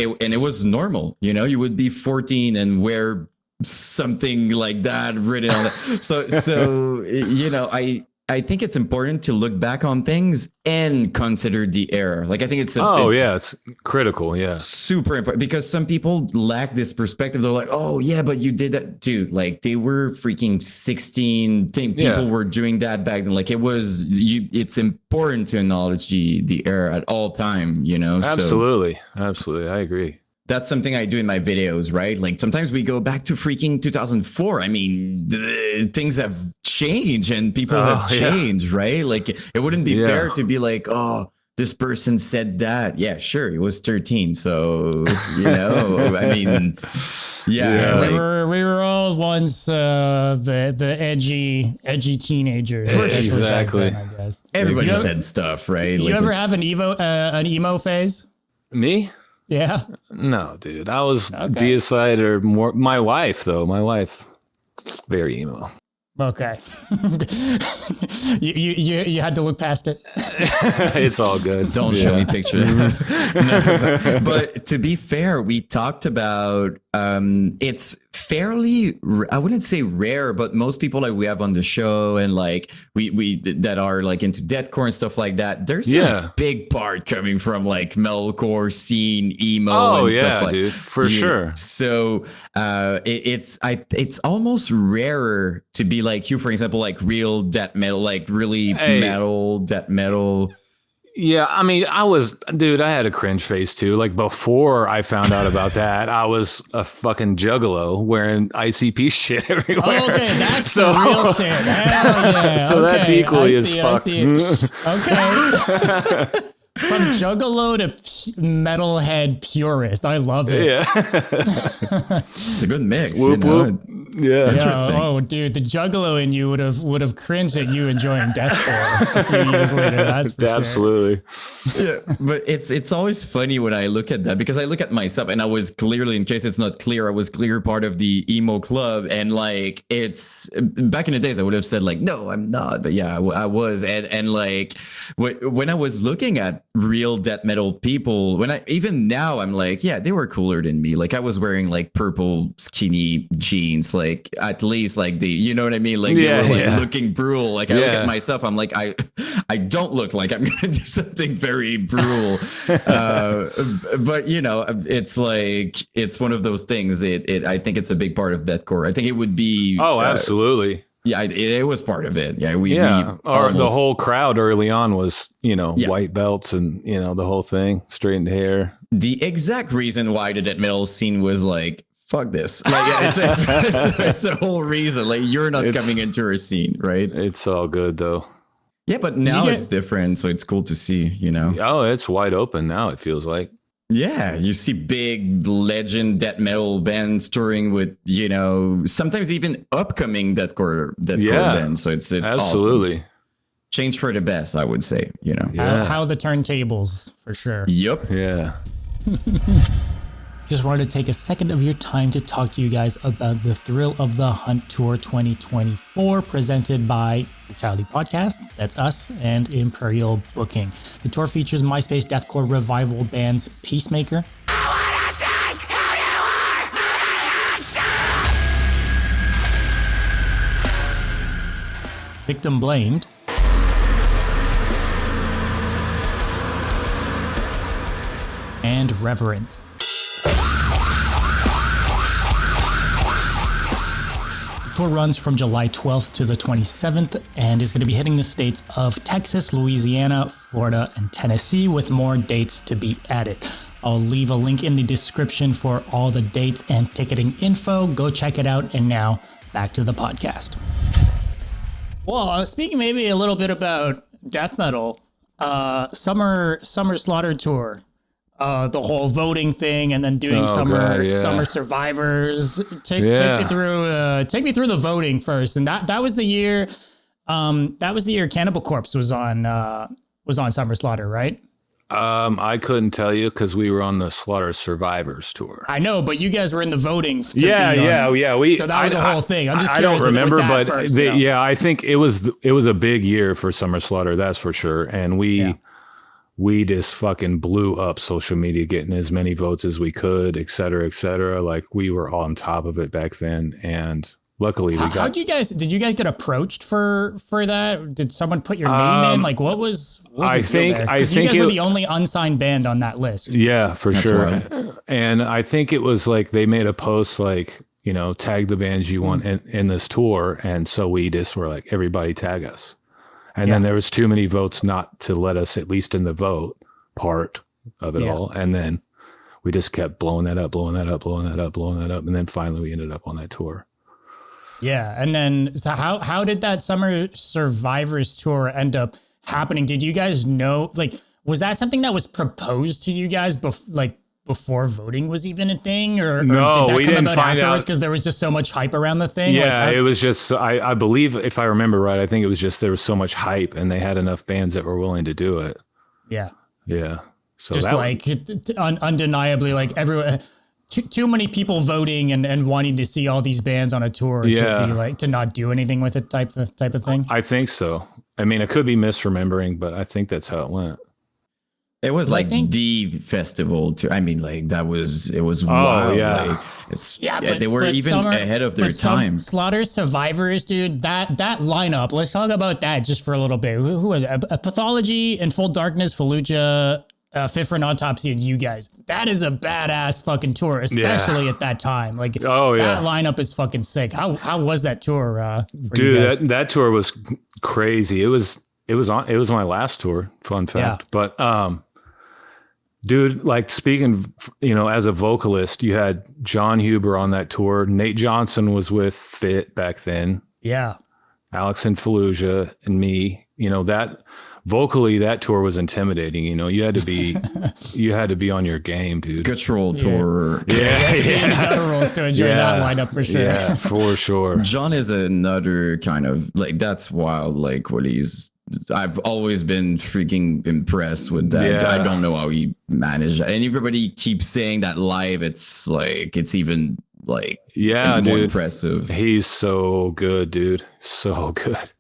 normal. You know, you would be 14 and wear something like that written on it. So you know, I think it's important to look back on things and consider the error. Like I think it's it's critical. Super important, because some people lack this perspective. They're like, oh yeah, but you did that, dude. Like they were freaking 16. People were doing that back then. Like it's important to acknowledge the error at all time, you know? Absolutely. I agree. That's something I do in my videos, right? Like sometimes we go back to freaking 2004. I mean, things have changed and people have changed, right? Like it wouldn't be fair to be like, oh, this person said that. Yeah, sure. He was 13. So, you know, I mean, like, we were all once the edgy teenagers. Exactly. Then, I guess. Everybody said stuff, right? You ever have an emo phase? Me? Yeah. No, dude. I was deicide or more. My wife, though. My wife, very emo. Okay. you had to look past it. It's all good. Don't show me pictures. No, but to be fair, we talked about it's fairly, I wouldn't say rare, but most people like we have on the show and like we that are like into deathcore and stuff like that, there's a big part coming from like metalcore scene, emo and stuff like that. Dude, for sure. So it's almost rarer to be like you, for example, like real death metal, like really metal death metal. Yeah, I mean, I had a cringe face too. Like before I found out about that, I was a fucking juggalo wearing ICP shit everywhere. Oh, okay, that's the real shit. Hell yeah. So that's equally as fuck. Okay. From juggalo to metalhead purist. I love it. Yeah. It's a good mix. Whoop, whoop. Yeah. Interesting. Oh, dude, the juggalo in you would have cringed at you enjoying deathcore a few years later. That's for Absolutely. Sure. Yeah, but it's always funny when I look at that, because I look at myself and I was clearly, in case it's not clear, I was clear part of the emo club, and like it's back in the days I would have said like, no, I'm not, but yeah, I was, and like when I was looking at real death metal people, even now I'm like, yeah, they were cooler than me. Like I was wearing like purple skinny jeans, like at least like you know what I mean? Like they were like looking brutal. Like I look at myself, I'm like, I don't look like I'm gonna do something very brutal. But you know, it's like, it's one of those things. I think it's a big part of deathcore. I think it would be. Oh, absolutely. Yeah, it was part of it. Yeah, the whole crowd early on was, white belts and, the whole thing, straightened hair. The exact reason why the death metal scene was like, fuck this. Like, it's a whole reason. Like, you're not coming into our scene, right? It's all good, though. Yeah, but now it's different, so it's cool to see, Oh, it's wide open now, it feels like. Yeah, you see big legend death metal bands touring with, sometimes even upcoming deathcore bands. So it's absolutely awesome. Change for the best, I would say. How the turntables, for sure. Yep. Yeah. Just wanted to take a second of your time to talk to you guys about the Thrill of the Hunt Tour 2024, presented by BRUTALITY Podcast, that's us, and Imperial Booking. The tour features MySpace deathcore revival bands Peacemaker, Victim Blamed, and Reverent. Tour runs from July 12th to the 27th and is going to be hitting the states of Texas, Louisiana, Florida, and Tennessee, with more dates to be added. I'll leave a link in the description for all the dates and ticketing info. Go check it out. And now back to the podcast. Well, I was speaking maybe a little bit about death metal. Summer Slaughter Tour. The whole voting thing, and then doing summer survivors. Take me through the voting first. And that was the year. That was the year Cannibal Corpse was on Summer Slaughter, right? I couldn't tell you because we were on the Slaughter Survivors tour. I know, but you guys were in the voting. So that was a whole thing. I'm just I don't remember, but first, I think it was a big year for Summer Slaughter. That's for sure. And we just fucking blew up social media, getting as many votes as we could, et cetera, et cetera. Like we were on top of it back then. And luckily did you guys get approached for that? Did someone put your name in? Like what was I think you guys were the only unsigned band on that list. Yeah, for sure. Right. And I think it was like, they made a post like, tag the bands you want in this tour. And so we just were like, everybody tag us. And then there was too many votes not to let us, at least in the vote part of it all. And then we just kept blowing that up. And then finally we ended up on that tour. Yeah. And then so how did that Summer Survivors tour end up happening? Did you guys know, like, was that something that was proposed to you guys before voting was even a thing, or no, did that we come didn't about find afterwards out because there was just so much hype around the thing? Yeah, it was just, I believe, if I remember right, I think it was just there was so much hype and they had enough bands that were willing to do it. Yeah. So just undeniably, like everyone, too many people voting and wanting to see all these bands on a tour to be like, to not do anything with it type of thing. I think so. I mean, I could be misremembering, but I think that's how it went. It was like the festival too. I mean, like it was wild. Yeah. Like, they were even ahead of their time. Slaughter Survivors, dude. That lineup. Let's talk about that just for a little bit. Who was it? A Pathology, In Full Darkness, Fallujah, Fit for an Autopsy, and you guys. That is a badass fucking tour, especially at that time. Like, that lineup is fucking sick. How was that tour? Dude, that tour was crazy. It was my last tour. Fun fact, but dude, like speaking, as a vocalist, you had John Huber on that tour. Nate Johnson was with Fit back then. Yeah. Alex and Fallujah and me. That vocally, that tour was intimidating. You had to be on your game, dude. Guttural tour. Yeah. Gutturals to enjoy that lineup for sure. Yeah, for sure. John is another kind of like, that's wild. Like I've always been freaking impressed with that. I don't know how he managed that. And everybody keeps saying that live, it's even like more dude, impressive. He's so good, dude. So good.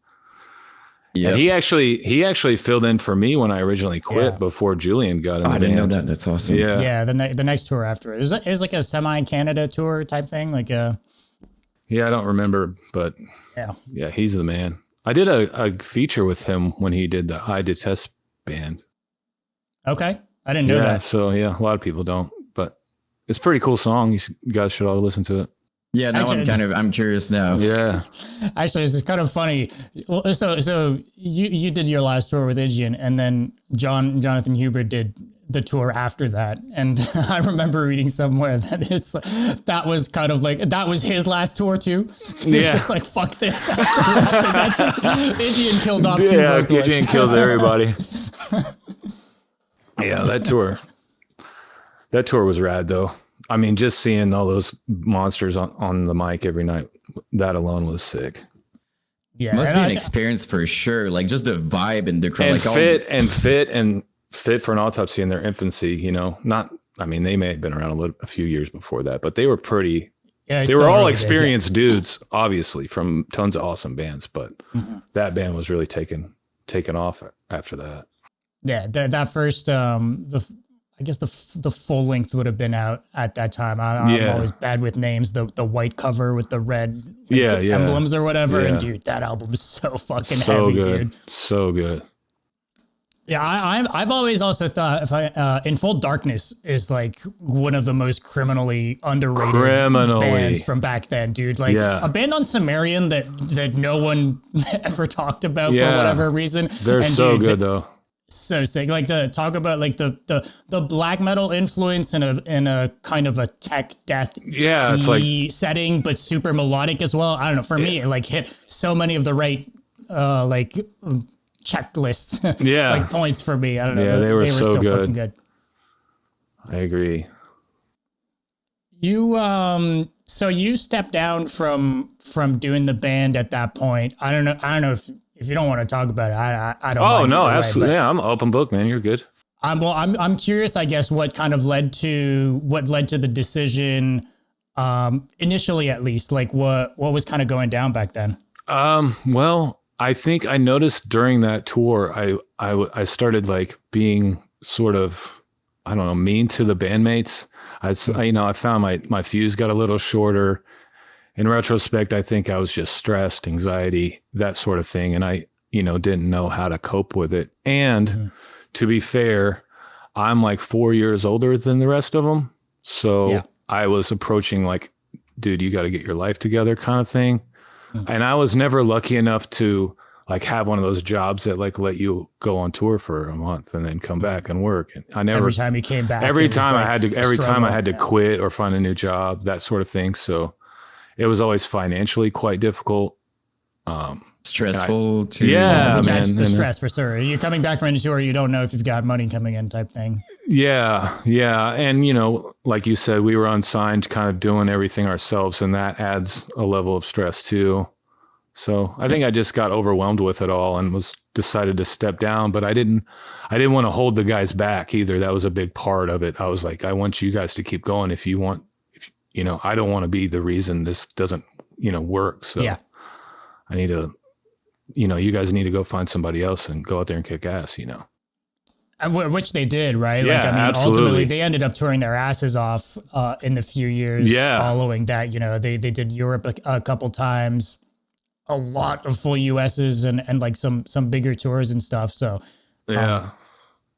Yeah. And he actually filled in for me when I originally quit before Julian got in the I didn't know band. that. That's awesome. Yeah. Yeah. The next tour after it was like a semi-Canada tour type thing. Like I don't remember, but yeah, he's the man. I did a feature with him when he did the I Detest band. Okay. I didn't know that. So a lot of people don't, but it's a pretty cool song. You guys should all listen to it. Yeah, now I'm curious now. Yeah. Actually, this is kind of funny. Well, so you did your last tour with Aegaeon, and then Jonathan Huber did the tour after that. And I remember reading somewhere that that was kind of like, that was his last tour too. It's just like, fuck this. After that, Aegaeon killed off two vocalists. Yeah, Aegaeon kills everybody. Yeah, that tour was rad though. I mean, just seeing all those monsters on the mic every night, that alone was sick. Yeah, must be an experience for sure. Like just the vibe and the crowd. And Fit for an Autopsy in their infancy. They may have been around a few years before that, but they were pretty. Yeah, they were all experienced dudes, obviously, from tons of awesome bands. But that band was really taken off after that. Yeah, that first I guess the full length would have been out at that time. I'm always bad with names. The white cover with the red emblems or whatever. Yeah. And dude, that album is so fucking heavy, dude. So good. Yeah, I've always also thought In Full Darkness is like one of the most criminally underrated bands from back then, dude. Like a band on Sumerian that no one ever talked about for whatever reason. They're so good though. So sick. Like talk about like the black metal influence in a kind of a tech death it's like setting, but super melodic as well. I don't know. For me, it like hit so many of the right checklists like points for me. I don't know. Yeah, they were so good. Fucking good. I agree. You so you stepped down from doing the band at that point. I don't know if you don't want to talk about it, I don't. Oh no, absolutely. Yeah, I'm an open book, man. You're good. I'm curious, I guess, what led to the decision, initially at least. Like what was kind of going down back then? Well, I think I noticed during that tour, I started like being sort of, I don't know, mean to the bandmates. I found my fuse got a little shorter. In retrospect, I think I was just stressed, anxiety, that sort of thing. And I, didn't know how to cope with it. And to be fair, I'm like 4 years older than the rest of them. So I was approaching like, dude, you got to get your life together kind of thing. And I was never lucky enough to like have one of those jobs that like let you go on tour for a month and then come back and work. And I never, every time you came back, every time I had to quit or find a new job, that sort of thing. So it was always financially quite difficult. Stressful too. Yeah, man. The stress for sure. You're coming back from a tour, you don't know if you've got money coming in type thing. Yeah. And, like you said, we were unsigned, kind of doing everything ourselves, and that adds a level of stress too. So I think I just got overwhelmed with it all and decided to step down, but I didn't want to hold the guys back either. That was a big part of it. I was like, I want you guys to keep going if you want. I don't want to be the reason this doesn't, work. So I need to, you guys need to go find somebody else and go out there and kick ass, Which they did, right? Yeah, like, I mean, absolutely. ultimately they ended up touring their asses off in the few years following that. You know, they did Europe a couple times, a lot of full USs and like some bigger tours and stuff. So yeah.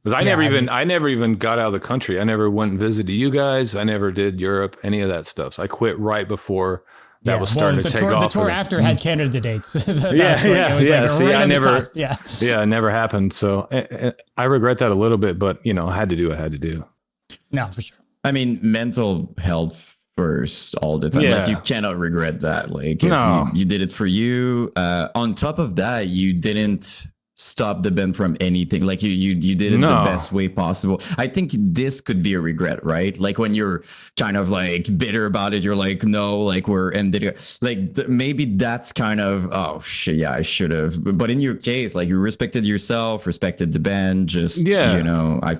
Because I never even got out of the country. I never went and visited you guys. I never did Europe, any of that stuff. So I quit right before that was starting to take off. The tour after had Canada dates. See, I never, yeah, it never happened. So I regret that a little bit, but you know, I had to do. No, for sure. I mean, mental health first all the time. Like you cannot regret that. Like if you did it for you. On top of that, you didn't stop the band from anything. Like you did it the best way possible. I think this could be a regret, right? Like when you're kind of like bitter about it, you're like, no, like we're ended. Like maybe that's kind of, oh shit, yeah, I should have. But in your case, like you respected yourself, respected the band. Just you know, I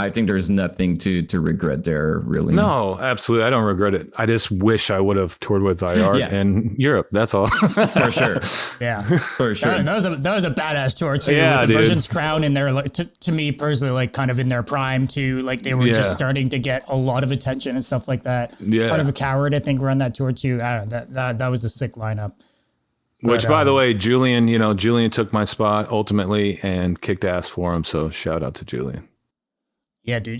think there's nothing to regret there, really. No, absolutely. I don't regret it. I just wish I would have toured with IR in Europe. That's all. For sure. Yeah, for sure. That was a badass tour too. Yeah, with the Virgin's Crown in there, like, to me personally, like kind of in their prime too. Like they were just starting to get a lot of attention and stuff like that. Yeah. Part of a Coward, I think, were on that tour too. I don't know, that was a sick lineup. Which, by the way, Julian took my spot ultimately and kicked ass for him. So shout out to Julian. Yeah, dude.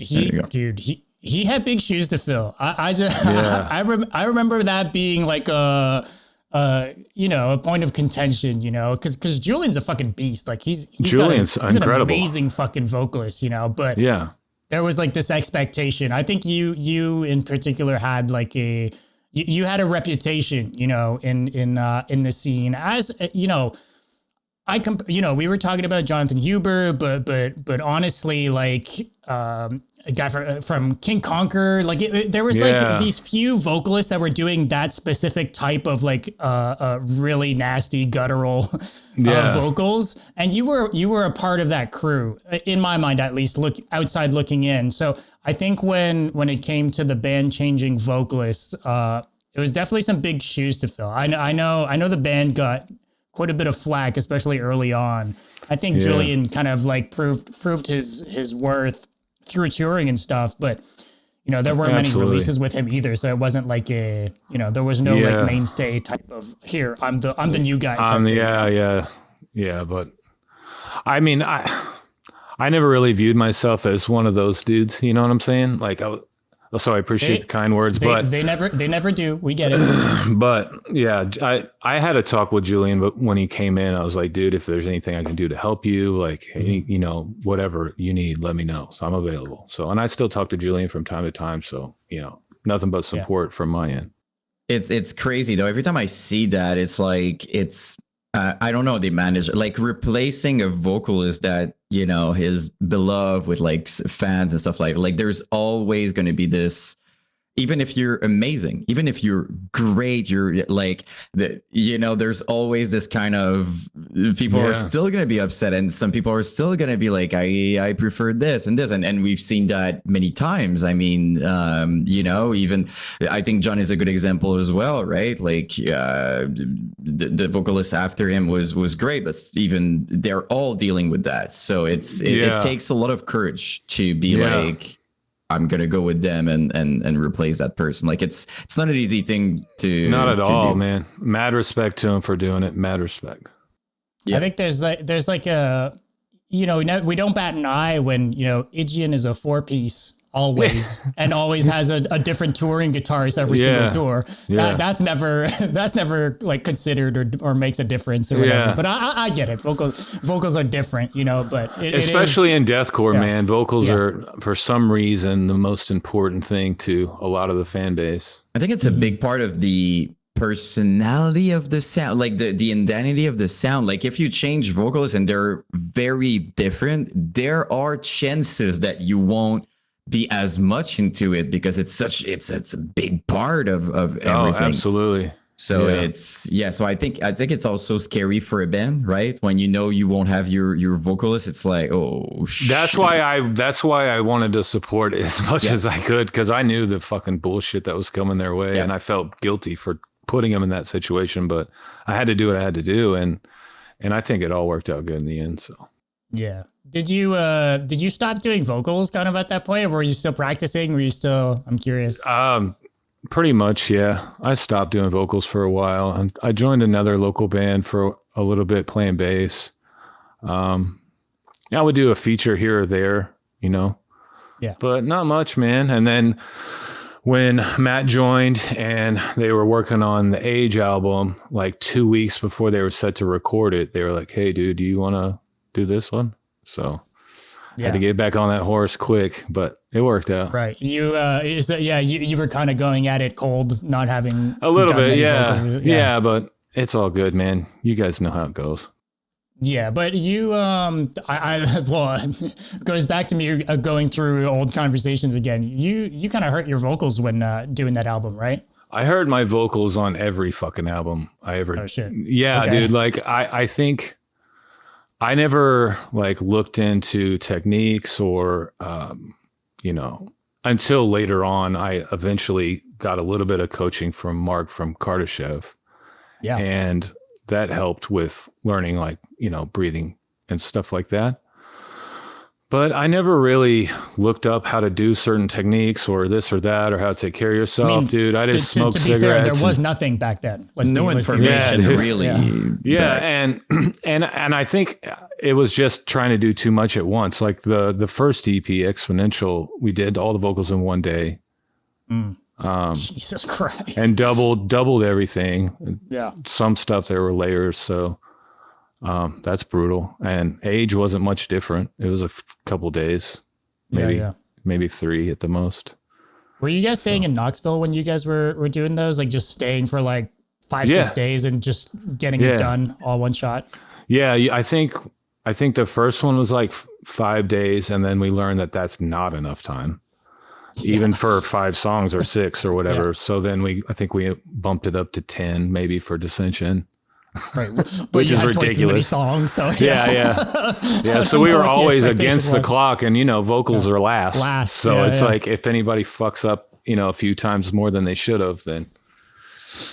He had big shoes to fill. I remember that being like a point of contention, you know, because Julian's a fucking beast. Like he's Julian's incredible, an amazing fucking vocalist, you know. But there was like this expectation. I think you in particular had like you had a reputation, you know, in the scene as you know. We were talking about Jonathan Huber, but honestly, like a guy from King Conquer, like there was like these few vocalists that were doing that specific type of like really nasty guttural vocals, and you were a part of that crew, in my mind at least. Outside looking in, so I think when it came to the band changing vocalists, it was definitely some big shoes to fill. I know the band got quite a bit of flack, especially early on. I think Julian kind of like proved his worth through touring and stuff, but you know, there weren't many releases with him either. So it wasn't like there was no like mainstay type of here, I'm the new guy. But I mean, I never really viewed myself as one of those dudes, you know what I'm saying? Like so I appreciate the kind words, but they never do. We get it. But yeah, I had a talk with Julian, but when he came in, I was like, dude, if there's anything I can do to help you, like, you know, whatever you need, let me know. So I'm available. So, and I still talk to Julian from time to time. So, you know, nothing but support from my end. It's crazy though. Every time I see that, it's like, I don't know, they manage like replacing a vocalist that, you know, is beloved with like fans and stuff like there's always going to be this, even if you're amazing, even if you're great, you're like there's always this kind of people are still going to be upset, and some people are still going to be like, I prefer this and this, and we've seen that many times. I mean, even I think John is a good example as well, right? Like the vocalist after him was great, but even they're all dealing with that. So it takes a lot of courage to be like, I'm going to go with them and replace that person. Like it's not an easy thing to not at all, do. Man. Mad respect to him for doing it. Mad respect. Yeah. I think there's like a, we don't bat an eye when, Aegaeon is a 4-piece always and always has a different touring guitarist every single tour. That's never like considered or makes a difference or whatever. But I get it. Vocals are different, but especially in deathcore, man, vocals are for some reason the most important thing to a lot of the fan base. I think it's a big part of the personality of the sound, like the identity of the sound. Like if you change vocalists and they're very different, there are chances that you won't be as much into it because it's a big part of everything. Oh, absolutely. So so I think it's also scary for a band, right? When you won't have your vocalist, it's like, oh shit. That's why I wanted to support it as much as I could, because I knew the fucking bullshit that was coming their way, and I felt guilty for putting them in that situation, but I had to do what I had to do, and I think it all worked out good in the end. So Yeah. Did you stop doing vocals kind of at that point, or were you still practicing? Were you still, I'm curious. Pretty much, yeah. I stopped doing vocals for a while, and I joined another local band for a little bit playing bass. I would do a feature here or there, Yeah. But not much, man. And then when Matt joined and they were working on the Age album, like 2 weeks before they were set to record it, they were like, "Hey, dude, do you want to do this one?" So I had to get back on that horse quick, but it worked out. Right. You were kind of going at it cold, not having a little bit. Yeah. But it's all good, man. You guys know how it goes. Yeah. But you, it goes back to me going through old conversations again. You kind of hurt your vocals when doing that album, right? I heard my vocals on every fucking album I ever. Oh shit. Yeah, okay. Dude. Like I think I never like looked into techniques or, until later on, I eventually got a little bit of coaching from Mark from Kardashev. Yeah. And that helped with learning like, breathing and stuff like that. But I never really looked up how to do certain techniques or this or that or how to take care of yourself, dude. I just smoked cigarettes. To be fair, there was nothing back then. No information, really. Yeah, and I think it was just trying to do too much at once. Like the first EP, Exponential, we did all the vocals in one day. Jesus Christ. And doubled everything. Yeah. Some stuff there were layers, so that's brutal. And Age wasn't much different. It was a couple days, maybe 3 at the most. Were you guys staying in Knoxville when you guys were doing those? Like just staying for like 5-6 days and just getting it done all one shot? Yeah, I think the first one was like 5 days, and then we learned that that's not enough time, even for 5 songs or 6 or whatever. Yeah. So then I think we bumped it up to 10 maybe for Dissension. Right, which is ridiculous. Songs, so yeah. So we were always against the clock, and vocals are last. So it's like if anybody fucks up, a few times more than they should have, then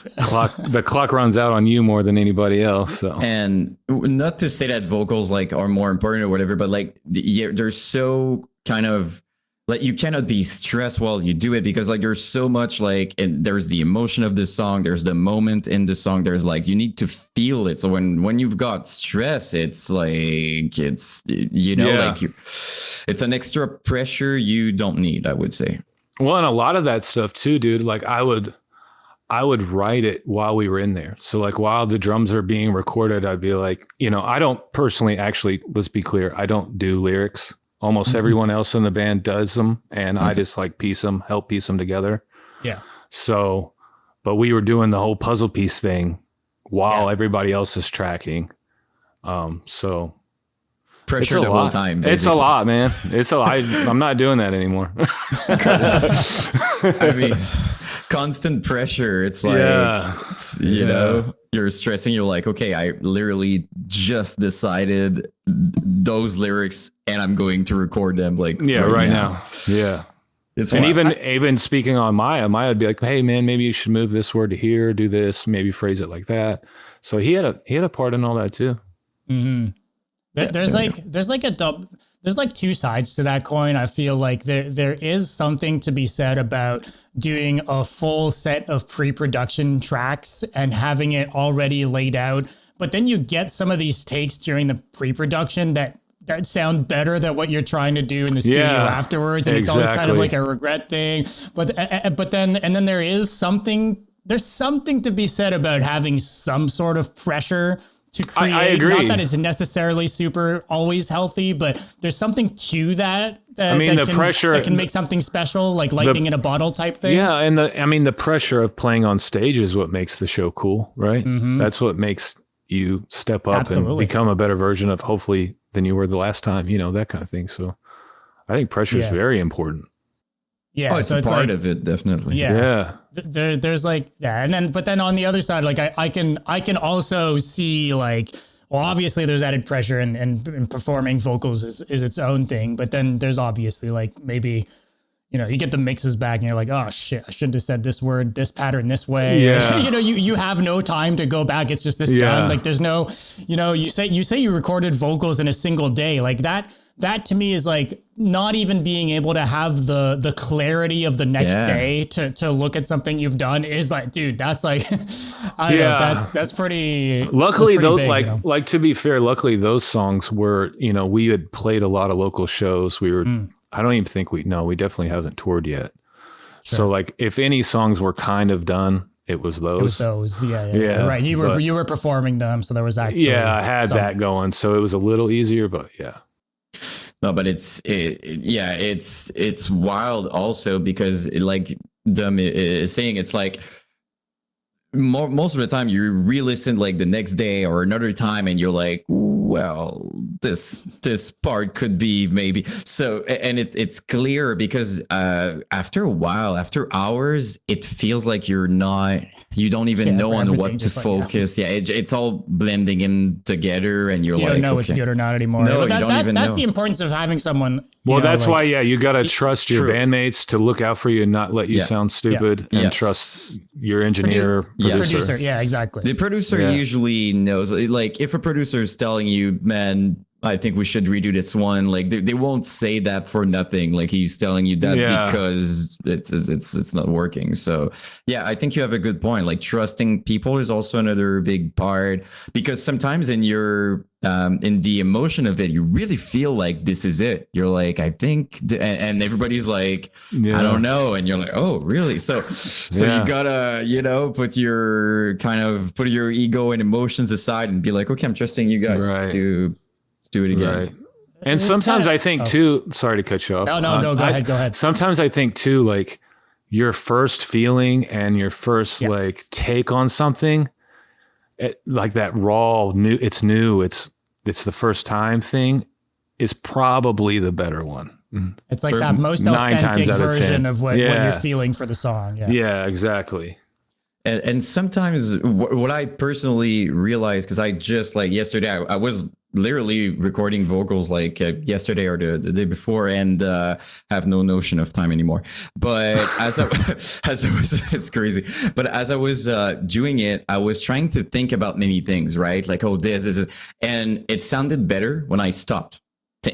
the clock runs out on you more than anybody else. So, and not to say that vocals like are more important or whatever, but like they're so kind of. Like you cannot be stressed while you do it because like there's so much like and there's the emotion of the song, there's the moment in the song, there's like you need to feel it. So when you've got stress, it's like it's like it's an extra pressure you don't need, I would say. Well, and a lot of that stuff too, dude. Like I would write it while we were in there. So like while the drums are being recorded, I'd be like, I don't personally actually, let's be clear, I don't do lyrics. Almost everyone else in the band does them, and I just like help piece them together. Yeah. So, but we were doing the whole puzzle piece thing while everybody else is tracking. So pressure the whole time. Basically. It's a lot, man. I'm not doing that anymore. I mean, constant pressure. It's like, you're stressing. You're like, okay, I literally just decided those lyrics and I'm going to record them like right now. Yeah. Even speaking on Maya would be like, hey man, maybe you should move this word to here, do this, maybe phrase it like that. So he had a part in all that too. Mm-hmm. There's like two sides to that coin. I feel like there is something to be said about doing a full set of pre-production tracks and having it already laid out. But then you get some of these takes during the pre-production that sound better than what you're trying to do in the studio afterwards. And it's always kind of like a regret thing. But then there's something to be said about having some sort of pressure to create. I agree. Not that it's necessarily super always healthy, but there's something to that. Pressure that can make something special, like lightning in a bottle type thing. Yeah, and the pressure of playing on stage is what makes the show cool, right? Mm-hmm. That's what makes you step up and become a better version of hopefully than you were the last time. That kind of thing. So, I think pressure is very important. Yeah, it's a part of it, definitely. Yeah. There's like that, but then on the other side, like I can also see like, well, obviously there's added pressure and performing vocals is its own thing, but then there's obviously like maybe, you get the mixes back and you're like, oh shit, I shouldn't have said this word, this pattern this way. Yeah. You have no time to go back. It's just this done. Like there's no, you say you recorded vocals in a single day. Like that to me is like not even being able to have the clarity of the next day to look at something you've done is like, dude, that's like, I don't know, that's pretty. Luckily that's pretty though, big, like to be fair, luckily those songs were, we had played a lot of local shows. We were, I don't even think we definitely haven't toured yet. Sure. So like if any songs were kind of done, it was those. It was those. Yeah. Right. You were performing them. So there was actually. I had that going. So it was a little easier, but yeah. No, but it's wild also because like Dom is saying, it's like most of the time you re-listen like the next day or another time and you're like, well, this part could be maybe so, and it's clear because after a while, after hours, it feels like you don't even know on what to focus. It's all blending in together and you don't know it's good or not anymore. No, that's the importance of having someone. Well, that's why, you got to trust your bandmates to look out for you and not let you sound stupid and trust your engineer, producer. Yeah, exactly. The producer usually knows, like if a producer is telling you, man, I think we should redo this one. Like they won't say that for nothing. Like he's telling you that because it's not working. So I think you have a good point. Like trusting people is also another big part because sometimes in your in the emotion of it, you really feel like this is it. You're like, I think, and everybody's like, I don't know, and you're like, oh, really? So you gotta, put your ego and emotions aside and be like, okay, I'm trusting you guys. Let's do it again. Right. And sometimes I think too, sorry to cut you off. No, go ahead. Sometimes I think too, like your first feeling and your first like take on something, like that raw it's the first time thing is probably the better one. It's like that most authentic version of what you're feeling for the song. Yeah, exactly. And sometimes what I personally realized, because I just like yesterday, I was literally recording vocals like yesterday or the day before and have no notion of time anymore. But as I was, it's crazy. But as I was doing it, I was trying to think about many things, right? Like, oh, this is, and it sounded better when I stopped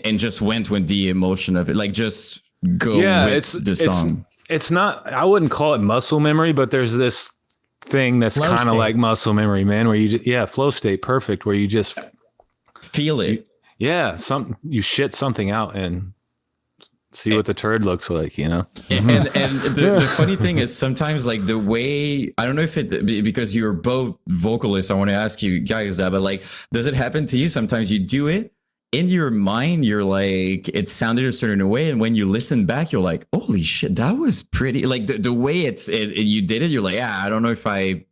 and just went with the emotion of it, like just go with the song. It's not, I wouldn't call it muscle memory, but there's this thing that's kind of like muscle memory, man, where you flow state, perfect, where you just feel it. You shit something out and see what the turd looks like, And the funny thing is sometimes like the way, I don't know if because you're both vocalists, I want to ask you guys that, but like, does it happen to you? Sometimes you do it in your mind, you're like, it sounded a certain way. And when you listen back, you're like, holy shit, that was pretty. Like the way you did it, you're like, I don't know if I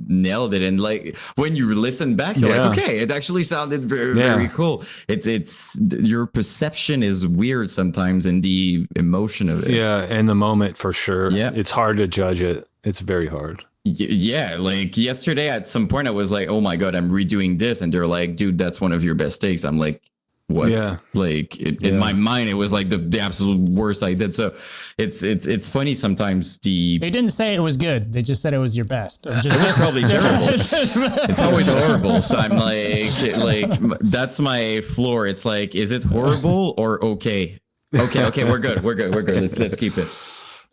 nailed it. And like, when you listen back, you're like, okay, it actually sounded very, very cool. It's your perception is weird sometimes in the emotion of it. Yeah. In the moment for sure. Yeah. It's hard to judge it. It's very hard. Yeah, like yesterday at some point I was like, oh my God, I'm redoing this. And they're like, dude, that's one of your best takes. I'm like, what? Yeah. Like in my mind, it was like the absolute worst I did. So it's funny sometimes. They didn't say it was good. They just said it was your best. It was probably terrible. It's always horrible. So I'm like that's my floor. It's like, is it horrible or okay? Okay, we're good. Let's keep it.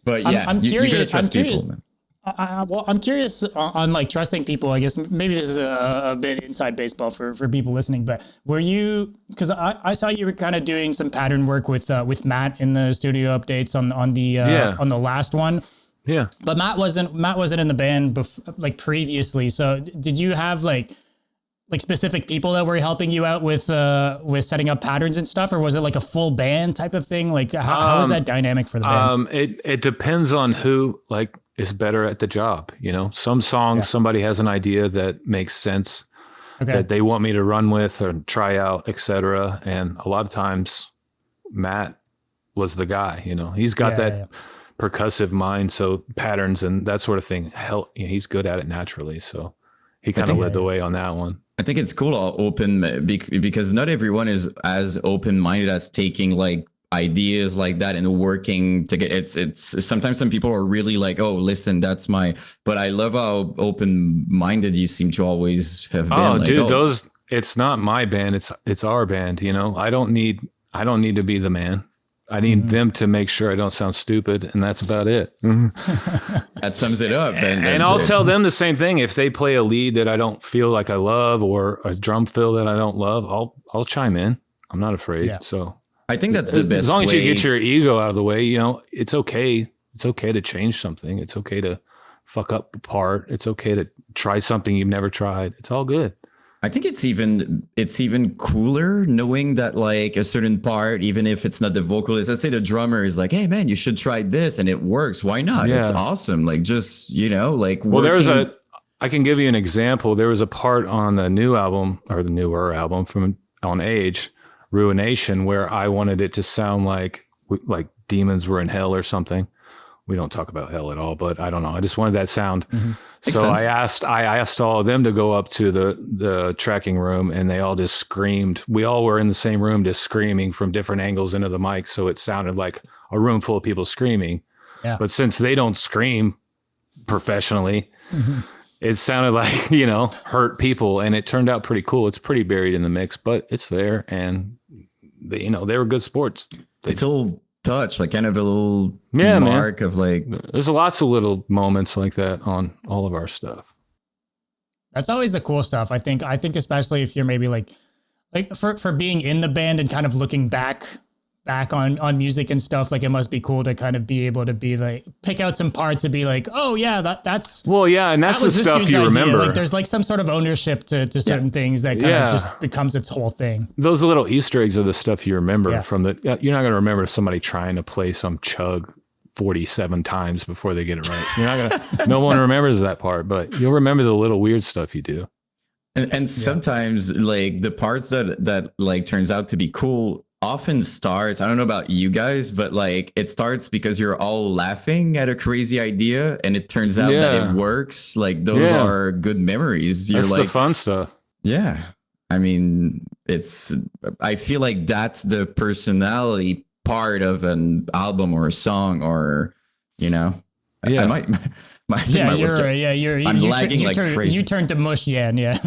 But yeah, I'm curious. You gotta trust people, man. I'm curious on like trusting people. I guess maybe this is a bit inside baseball for people listening, but were you, because I saw you were kind of doing some pattern work with Matt in the studio updates on the last one. Yeah. But Matt wasn't in the band like previously. So did you have like specific people that were helping you out with setting up patterns and stuff, or was it like a full band type of thing? Like how is that dynamic for the band? It depends on who like is better at the job. Some songs, somebody has an idea that makes sense that they want me to run with or try out, etc. And a lot of times Matt was the guy, he's got that percussive mind. So patterns and that sort of thing, he's good at it naturally. So he kind of led the way on that one. I think it's cool, open, because not everyone is as open-minded as taking like ideas like that and working to get it's sometimes some people are really like, oh, listen, that's my, but I love how open-minded you seem to always have been. Oh, like, dude, those, it's not my band, it's our band, you know. I don't need to be the man. I need them to make sure I don't sound stupid, and that's about it. That sums it up. And I'll tell them the same thing. If they play a lead that I don't feel like I love, or a drum fill that I don't love, I'll chime in. I'm not afraid. Yeah. So I think that's the best. As long as you get your ego out of the way, you know, it's okay. It's okay to change something. It's okay to fuck up a part. It's okay to try something you've never tried. It's all good. I think it's even cooler knowing that like a certain part, even if it's not the vocalist, let's say the drummer is like, hey man, you should try this, and it works. Why not? Yeah. It's awesome. Like, just, you know, like, well, I can give you an example. There was a part on the new album, or the newer album on Age, Ruination, where I wanted it to sound like demons were in hell or something. We don't talk about hell at all, but I don't know. I just wanted that sound. Mm-hmm. So I asked all of them to go up to the tracking room, and they all just screamed. We all were in the same room, just screaming from different angles into the mic. So it sounded like a room full of people screaming. Yeah. But since they don't scream professionally, it sounded like, you know, hurt people, and it turned out pretty cool. It's pretty buried in the mix, but it's there. And they, you know, they were good sports. It's all touch, like kind of a little mark of like, there's lots of little moments like that on all of our stuff. That's always the cool stuff. I think especially if you're maybe like for being in the band and kind of looking back on music and stuff, like it must be cool to kind of be able to be like, pick out some parts and be like, oh yeah, that's well, yeah, and that's the stuff you remember. Like there's like some sort of ownership to certain things that kind of just becomes its whole thing. Those little Easter eggs are the stuff you remember from the. You're not going to remember somebody trying to play some chug 47 times before they get it right. You're not gonna. No one remembers that part, but you'll remember the little weird stuff you do. And sometimes like the parts that like turns out to be cool often starts, I don't know about you guys, but like it starts because you're all laughing at a crazy idea and it turns out that it works. Like those are good memories. That's like the fun stuff. Yeah. I mean, I feel like that's the personality part of an album or a song, or, you know, I might I'm lagging like crazy. You turned to mush. Yeah.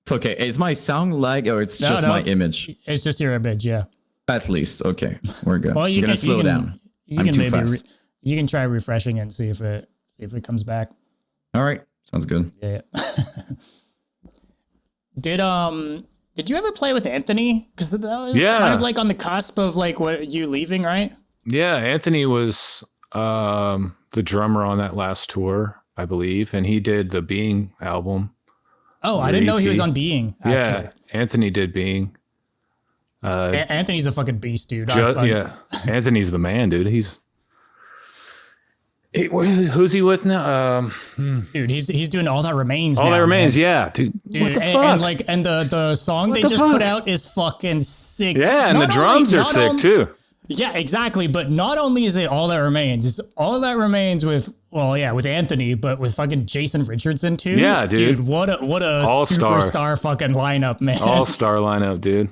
It's okay. Is my sound lag, or it's just my image? It's just your image, yeah. At least, okay, we're good. Well, you're gonna slow down. I'm too fast. You can try refreshing and see if it comes back. All right, sounds good. Yeah. Did you ever play with Anthony? Because that was kind of like on the cusp of like you leaving, right? Yeah, Anthony was the drummer on that last tour, I believe, and he did the Being album. Oh, I didn't know he was on Being. Actually. Yeah, Anthony did Being. Anthony's a fucking beast, dude. Anthony's the man, dude. Who's he with now? Dude, he's doing All That Remains. All That Remains, yeah, dude. What the fuck? And the song they just put out is fucking sick. Yeah, and the drums are sick too. Yeah, exactly. But not only is it All That Remains, it's All That Remains with Anthony, but with fucking Jason Richardson too. Yeah, dude. What a superstar fucking lineup, man. All-star lineup, dude.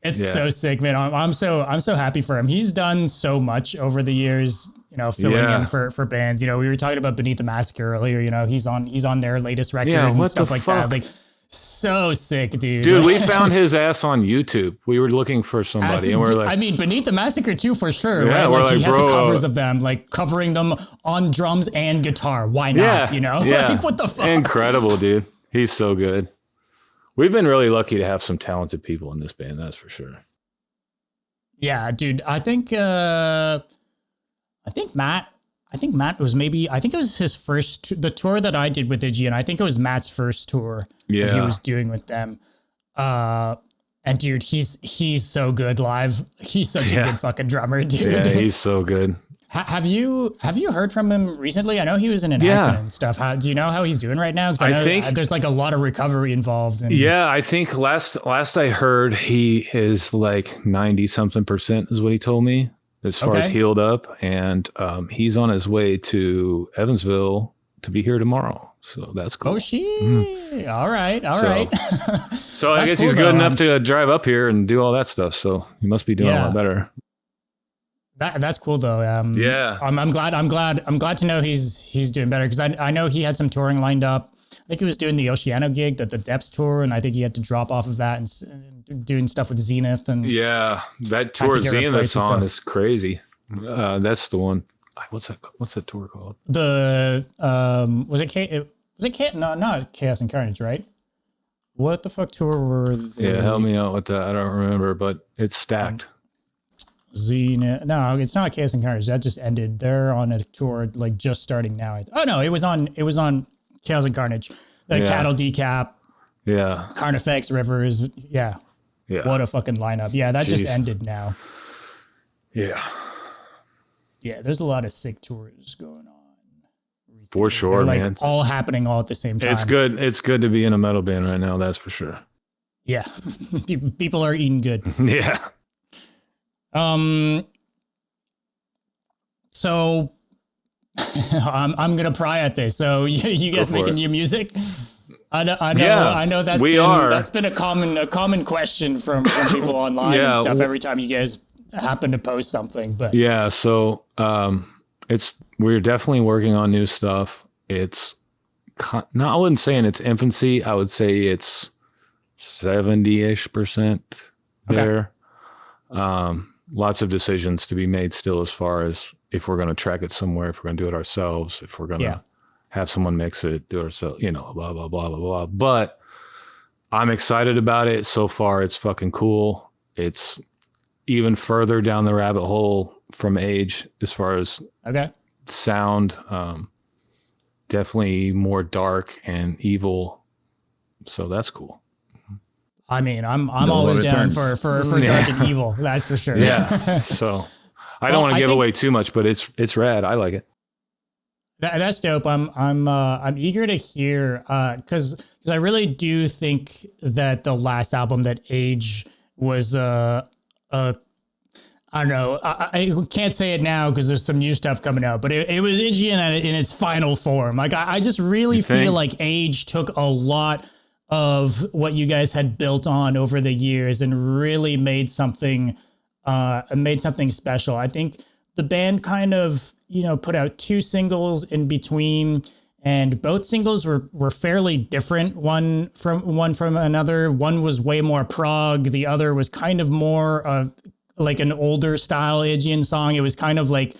It's so sick, man. I'm so happy for him. He's done so much over the years, you know, filling in for bands. You know, we were talking about Beneath the Massacre earlier. You know, he's on their latest record and stuff like that. Like, so sick, dude. Dude, we found his ass on YouTube. We were looking for somebody, and we're like, I mean, Beneath the Massacre too, for sure. Yeah, right? We're like, he had the covers of them, like covering them on drums and guitar. Why not? Yeah, you know, like what the fuck? Incredible, dude. He's so good. We've been really lucky to have some talented people in this band. That's for sure. Yeah, dude. I think Matt was I think it was his first, the tour that I did with Aegaeon. I think it was Matt's first tour that he was doing with them. And dude, he's so good live. He's such a good fucking drummer, dude. Yeah, he's so good. Have you heard from him recently? I know he was in an accident and stuff. Do you know how he's doing right now? Because I think there's like a lot of recovery involved. I think last I heard, he is like 90-something% is what he told me, as far as healed up, and he's on his way to Evansville to be here tomorrow. So that's cool. Oh, shit. All right. So I guess he's good enough to drive up here and do all that stuff. So he must be doing a lot better. That's cool though. Yeah. I'm glad to know he's doing better, because I know he had some touring lined up. I think he was doing the Oceano gig, the Depths tour, and I think he had to drop off of that and doing stuff with Zenith. And yeah, that tour Zenith's on is crazy. That's the one. What's that tour called? The was it no, not Chaos and Carnage, right? What the fuck tour were they? Yeah, help me out with that. I don't remember, but it's stacked. Zenith. No, it's not Chaos and Carnage. That just ended. They're on a tour like just starting now. Oh no, it was on Chaos and Carnage. The Cattle Decap. Yeah. Carnifex, Rivers. Yeah. Yeah. What a fucking lineup. Yeah, that just ended now. Yeah. Yeah, there's a lot of sick tours going on. For sure, like man. All happening all at the same time. It's good. It's good to be in a metal band right now. That's for sure. Yeah. People are eating good. Yeah. So I'm gonna pry at this. So you guys making new music? I know that's been a common question from people online and stuff every time you guys happen to post something. But yeah, so we're definitely working on new stuff. It's no, I wouldn't say in its infancy. I would say it's 70-ish% there. Lots of decisions to be made still, as far as if we're going to track it somewhere, if we're going to do it ourselves, if we're going to have someone mix it, do it ourselves, blah, blah, blah, blah, blah. But I'm excited about it. So far, it's fucking cool. It's even further down the rabbit hole from Age as far as sound. Definitely more dark and evil. So that's cool. I mean, I'm always down for dark and evil. That's for sure. Yeah. So I don't want to give away too much, but it's rad. I like it. That's dope. I'm eager to hear, because I really do think that the last album, that Age, was I don't know. I can't say it now because there's some new stuff coming out, but it was Aegaeon in its final form. Like I just really feel like Age took a lot of what you guys had built on over the years and really made something special. I think the band kind of, put out 2 singles in between, and both singles were fairly different, one from another. One was way more prog, the other was kind of more like an older style Aegaeon song. It was kind of like,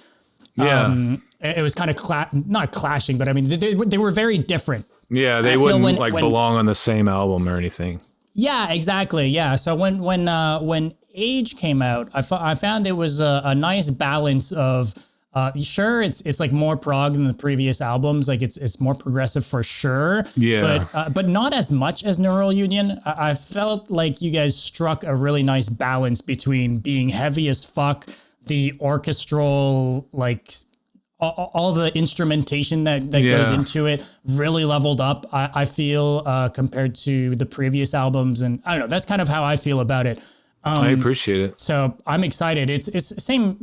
it was kind of not clashing, but I mean, they were very different. Yeah, they wouldn't belong on the same album or anything. Yeah, exactly. Yeah. So when Age came out, I found it was a nice balance of, sure, it's like more prog than the previous albums. Like it's more progressive for sure. Yeah. But not as much as Neural Union. I felt like you guys struck a really nice balance between being heavy as fuck, the orchestral, like all the instrumentation that goes into it really leveled up. I feel compared to the previous albums, and I don't know. That's kind of how I feel about it. I appreciate it. So I'm excited. It's same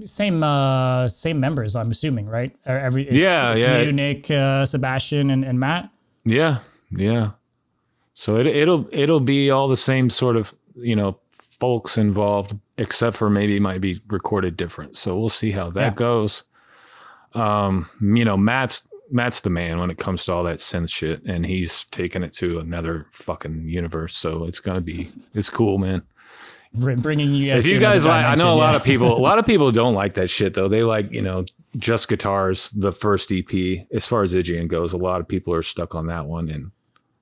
members, I'm assuming, right? It's you, Nick, Sebastian, and Matt. Yeah. So it'll be all the same sort of folks involved, except for maybe it might be recorded different. So we'll see how that goes. Matt's the man when it comes to all that synth shit, and he's taking it to another fucking universe. So it's cool, man. Bringing you guys. If you guys like, I know a lot of people don't like that shit though. They like, just guitars, the first EP. As far as Aegaeon goes, a lot of people are stuck on that one, and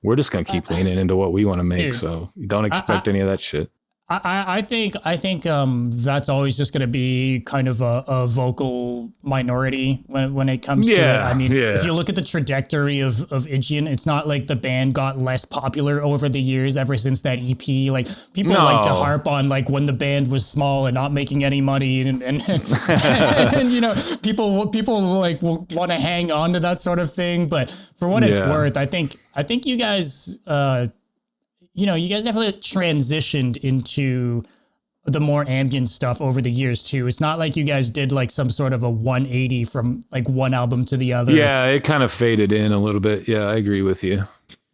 we're just gonna keep leaning into what we want to make. So you don't expect any of that shit. I think that's always just going to be kind of a vocal minority when it comes to it. I mean, if you look at the trajectory of Aegaeon, it's not like the band got less popular over the years ever since that EP. Like people like to harp on like when the band was small and not making any money, and people like will want to hang on to that sort of thing. But for what it's worth, I think you guys. You guys definitely transitioned into the more ambient stuff over the years too. It's not like you guys did like some sort of a 180 from like one album to the other. Yeah, it kind of faded in a little bit. Yeah, I agree with you.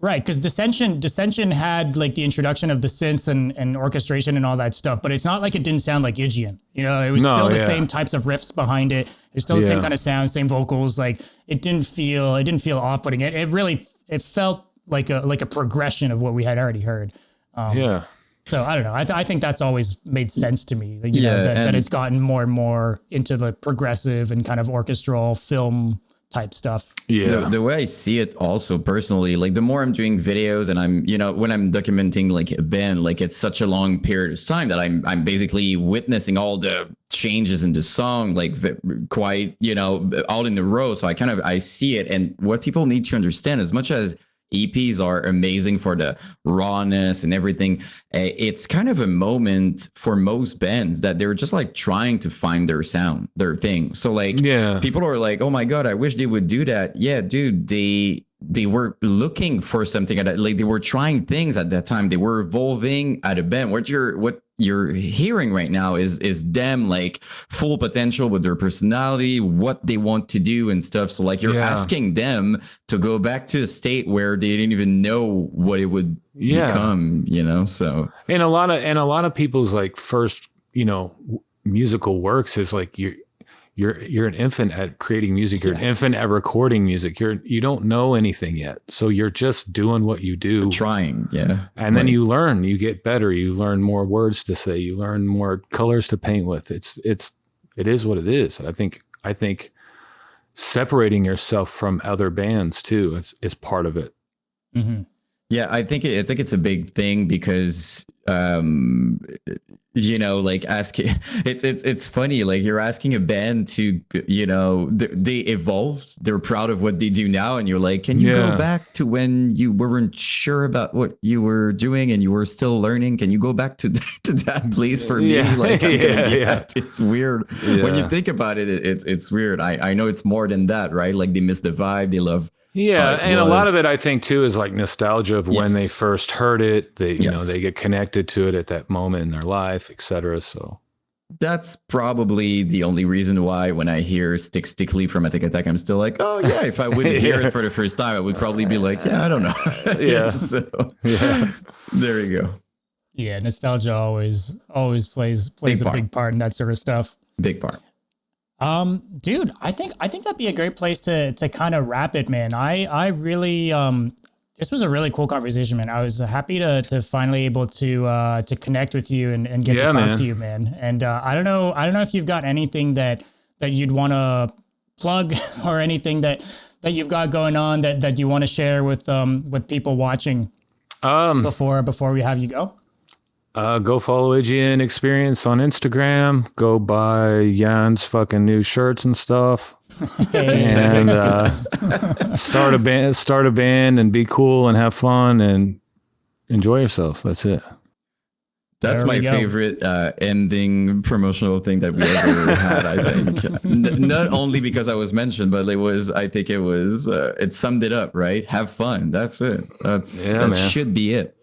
Right, because Dissension had like the introduction of the synths and orchestration and all that stuff, but it's not like it didn't sound like Aegaeon. You know, it was still the same types of riffs behind it. It's still the same kind of sound, same vocals. Like it didn't feel off-putting. It felt like a progression of what we had already heard. So I don't know. I think that's always made sense to me. You know, that it's gotten more and more into the progressive and kind of orchestral film type stuff. Yeah. The way I see it also personally, like the more I'm doing videos and I'm, you know, when I'm documenting like a band, like it's such a long period of time that I'm basically witnessing all the changes in the song, like quite, you know, all in a row. So I see it. And what people need to understand, as much as EPs are amazing for the rawness and everything, it's kind of a moment for most bands that they're just like trying to find their sound, their thing. So like people are like, oh my God, I wish they would do that. Yeah, dude, they were looking for something at that, like they were trying things at that time. They were evolving at a band. What you're hearing right now is them like full potential with their personality, what they want to do and stuff. So like you're asking them to go back to a state where they didn't even know what it would become, you know? So and a lot of people's like first, you know, musical works is like you're an infant at creating music. You're an infant at recording music. You don't know anything yet. So you're just doing what you do. Trying. Yeah. And then you learn, you get better. You learn more words to say. You learn more colors to paint with. It is what it is. I think separating yourself from other bands too is part of it. Mm-hmm. Yeah, I think it's a big thing because you know, like it's funny, like you're asking a band to, you know, they evolved, they're proud of what they do now, and you're like, can you go back to when you weren't sure about what you were doing and you were still learning? Can you go back to that, please, for me? Like it's weird when you think about it. It's weird. I know it's more than that, right? Like they miss the vibe, they love. Yeah, and a lot of it, I think, too, is like nostalgia of when they first heard it. They, you know, they get connected to it at that moment in their life, etc. So that's probably the only reason why when I hear Stick Stickly from Attack Attack, I'm still like, oh yeah. If I wouldn't hear it for the first time, I would probably be like, yeah, I don't know. So, there you go. Yeah, nostalgia always plays a big part in that sort of stuff. Big part. Dude, I think that'd be a great place to kind of wrap it, man. I really, this was a really cool conversation, man. I was happy to finally able to connect with you and get to talk to you, man. And, I don't know if you've got anything that you'd want to plug or anything that you've got going on that you want to share with people watching, before we have you go. Go follow Aegaeon Experience on Instagram. Go buy Jan's fucking new shirts and stuff. And start a band and be cool and have fun and enjoy yourselves. That's it. That's my favorite ending promotional thing that we ever had, I think. Not only because I was mentioned, but it summed it up, right? Have fun. That's it. That should be it.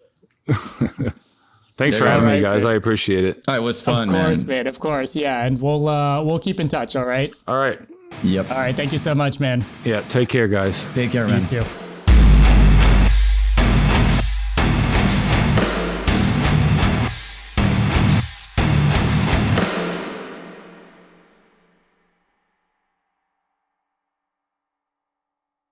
Thanks for having me, guys. I appreciate it. It was fun, man. Of course, man. Of course. Yeah. And we'll keep in touch. All right. All right. Yep. All right. Thank you so much, man. Yeah. Take care, guys. Take care, man. You too.